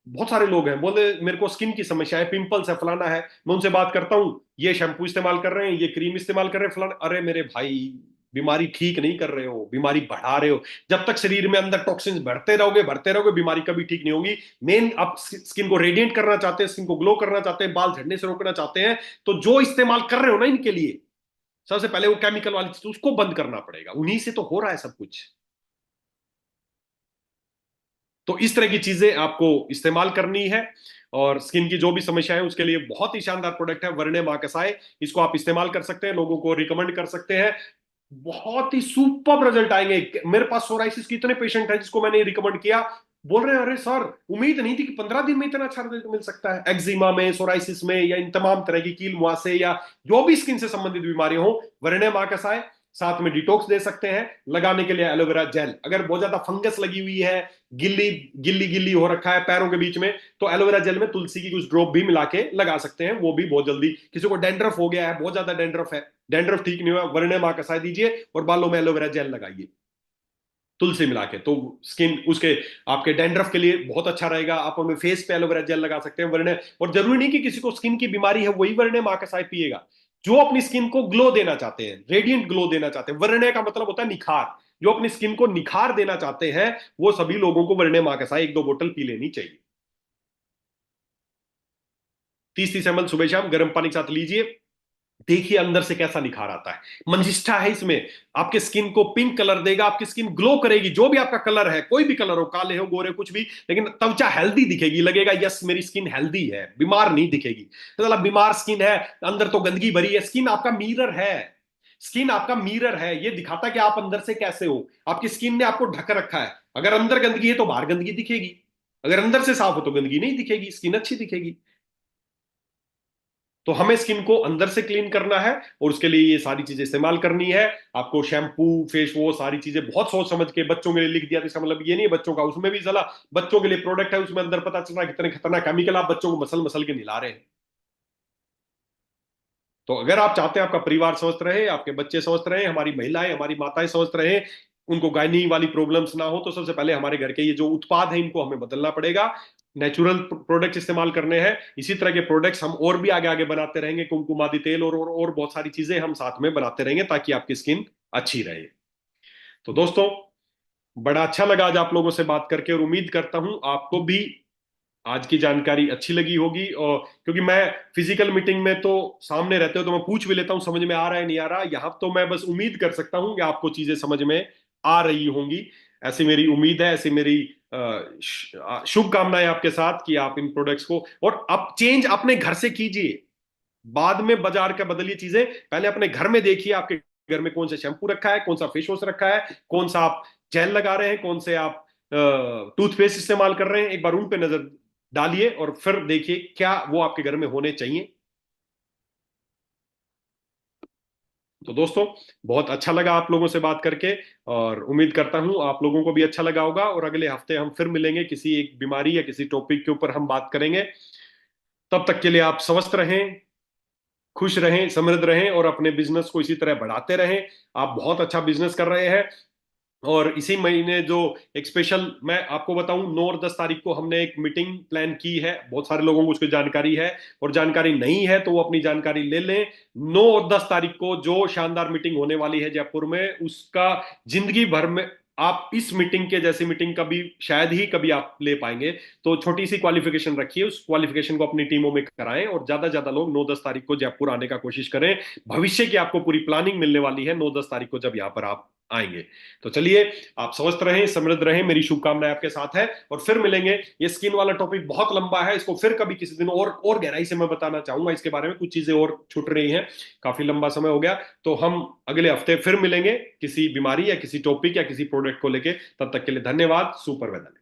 बहुत सारे लोग हैं बोले मेरे को स्किन की समस्या है, पिंपल्स है, फलाना है, मैं उनसे बात करता हूं, ये शैम्पू इस्तेमाल कर रहे हैं, ये क्रीम इस्तेमाल कर रहे हैं, फलाना। अरे मेरे भाई, बीमारी ठीक नहीं कर रहे हो, बीमारी बढ़ा रहे हो। जब तक शरीर में अंदर टॉक्सिन्स बढ़ते रहोगे, बीमारी कभी ठीक नहीं होगी। मेन आप स्किन को रेडिएंट करना चाहते हैं, स्किन को ग्लो करना चाहते हैं, बाल झड़ने से रोकना चाहते हैं, तो जो इस्तेमाल कर रहे हो ना इनके लिए, सबसे पहले वो केमिकल वाली चीज उसको बंद करना पड़ेगा, उन्हीं से तो हो रहा है सब कुछ। तो इस तरह की चीजें आपको इस्तेमाल करनी है। और स्किन की जो भी समस्या है उसके लिए बहुत ही शानदार प्रोडक्ट है वर्णे माकसाए, इसको आप इस्तेमाल कर सकते हैं, लोगों को रिकमेंड कर सकते हैं। बहुत ही सुपर रिजल्ट आएंगे। मेरे पास सोराइसिस के इतने पेशेंट हैं जिसको मैंने रिकमेंड किया, बोल रहे हैं अरे सर उम्मीद नहीं थी कि 15 दिन में इतना अच्छा रिजल्ट मिल सकता है। एक्जिमा में, सोराइसिस में, या इन तमाम तरह की कील मुहासे या जो भी स्किन से संबंधित बीमारी हो, वर्णे माकसाए। साथ में डिटॉक्स दे सकते हैं, लगाने के लिए एलोवेरा जेल। अगर बहुत ज्यादा फंगस लगी हुई है, गिल्ली गिल्ली गिल्ली हो रखा है पैरों के बीच में, तो एलोवेरा जेल में तुलसी की कुछ ड्रॉप भी मिला के लगा सकते हैं, वो भी बहुत जल्दी। किसी को डैंड्रफ हो गया है, बहुत ज्यादा डैंड्रफ है, डैंड्रफ ठीक नहीं हुआ, वर्णे मां कसाय दीजिए और बालों में एलोवेरा जेल लगाइए तुलसी मिला के, तो स्किन उसके आपके डैंड्रफ के लिए बहुत अच्छा रहेगा। आप अपने फेस पे एलोवेरा जेल लगा सकते हैं वर्णे। और जरूरी नहीं कि किसी को स्किन की बीमारी है वही वर्णे मां कसाय पिएगा। जो अपनी स्किन को ग्लो देना चाहते हैं, रेडियंट ग्लो देना चाहते हैं, वर्णे का मतलब होता है निखार, जो अपनी स्किन को निखार देना चाहते हैं, वो सभी लोगों को वर्णे मां कसाय 1-2 बोतल पी लेनी चाहिए। 30-30 ml सुबह शाम गर्म पानी के साथ लीजिए, देखिए अंदर से कैसा निखार आता है। मंजिष्ठा है इसमें, आपके स्किन को पिंक कलर देगा, आपकी स्किन ग्लो करेगी। जो भी आपका कलर है, कोई भी कलर हो, काले हो, गोरे, कुछ भी, लेकिन त्वचा हेल्दी दिखेगी, लगेगा यस मेरी स्किन हेल्दी है, बीमार नहीं दिखेगी। तो मतलब बीमार स्किन है, अंदर तो गंदगी भरी है। स्किन आपका मिरर है, स्किन आपका मिरर है, ये दिखाता है कि आप अंदर से कैसे हो। आपकी स्किन ने आपको ढक रखा है, अगर अंदर गंदगी है तो बाहर गंदगी दिखेगी, अगर अंदर से साफ हो तो गंदगी नहीं दिखेगी, स्किन अच्छी दिखेगी। तो हमें स्किन को अंदर से क्लीन करना है, और उसके लिए ये सारी चीजें इस्तेमाल करनी है। आपको शैम्पू, फेस वॉश, सारी चीजें बहुत सोच समझ के। बच्चों के लिए लिख दिया तो इसका मतलब ये नहीं है बच्चों का, उसमें भी चला बच्चों के लिए प्रोडक्ट है, उसमें अंदर पता चल रहा है कितने खतरनाक केमिकल आप बच्चों को मसल मसल के निला रहे हैं। तो अगर आप चाहते हैं आपका परिवार स्वस्थ रहे, आपके बच्चे स्वस्थ रहे, हमारी महिलाएं, हमारी माताएं स्वस्थ रहे, उनको गायनी वाली प्रॉब्लम्स ना हो, तो सबसे पहले हमारे घर के ये जो उत्पाद है इनको हमें बदलना पड़ेगा। नेचुरल प्रोडक्ट्स इस्तेमाल करने हैं। इसी तरह के प्रोडक्ट्स हम और भी आगे आगे बनाते रहेंगे, कुमकुमादी तेल और बहुत सारी चीजें हम साथ में बनाते रहेंगे ताकि आपकी स्किन अच्छी रहे। तो दोस्तों, बड़ा अच्छा लगा आज आप लोगों से बात करके, और उम्मीद करता हूं आपको भी आज की जानकारी अच्छी लगी होगी। और क्योंकि मैं फिजिकल मीटिंग में तो सामने रहते हो तो मैं पूछ भी लेता हूं समझ में आ रहा है नहीं आ रहा, यहां तो मैं बस उम्मीद कर सकता हूं कि आपको चीजें समझ में आ रही होंगी। ऐसी मेरी उम्मीद है, ऐसी मेरी शुभकामनाएं आपके साथ कि आप इन प्रोडक्ट्स को और आप चेंज अपने घर से कीजिए। बाद में बाजार का बदलिए चीजें, पहले अपने घर में देखिए आपके घर में कौन सा शैम्पू रखा है, कौन सा फेस वॉश रखा है, कौन सा आप जेल लगा रहे हैं, कौन से आप टूथपेस्ट इस्तेमाल कर रहे हैं। एक बार उन पे नजर डालिए और फिर देखिए क्या वो आपके घर में होने चाहिए। तो दोस्तों, बहुत अच्छा लगा आप लोगों से बात करके, और उम्मीद करता हूं आप लोगों को भी अच्छा लगा होगा। और अगले हफ्ते हम फिर मिलेंगे, किसी एक बीमारी या किसी टॉपिक के ऊपर हम बात करेंगे। तब तक के लिए आप स्वस्थ रहें, खुश रहें, समृद्ध रहें, और अपने बिजनेस को इसी तरह बढ़ाते रहें। आप बहुत अच्छा बिजनेस कर रहे हैं। और इसी महीने जो एक स्पेशल मैं आपको बताऊं, 9 और 10 तारीख को हमने एक मीटिंग प्लान की है। बहुत सारे लोगों को उसकी जानकारी है, और जानकारी नहीं है तो वो अपनी जानकारी ले लें। 9 और 10 तारीख को जो शानदार मीटिंग होने वाली है जयपुर में, उसका जिंदगी भर में आप इस मीटिंग के जैसी मीटिंग कभी शायद ही कभी आप ले पाएंगे। तो छोटी सी क्वालिफिकेशन रखिए, उस क्वालिफिकेशन को अपनी टीमों में कराएं, और ज्यादा से ज्यादा लोग 9-10 तारीख को जयपुर आने का कोशिश करें। भविष्य की आपको पूरी प्लानिंग मिलने वाली है 9-10 तारीख को जब यहाँ पर आप आएंगे। तो चलिए, आप स्वस्थ रहें, समृद्ध रहें, मेरी शुभकामनाएं आपके साथ है। और फिर मिलेंगे। ये स्किन वाला टॉपिक बहुत लंबा है, इसको फिर कभी किसी दिन और गहराई से मैं बताना चाहूंगा इसके बारे में, कुछ चीजें और छूट रही हैं, काफी लंबा समय हो गया। तो हम अगले हफ्ते फिर मिलेंगे किसी बीमारी या किसी टॉपिक या किसी प्रोडक्ट को लेके। तब तक के लिए धन्यवाद। Super weather.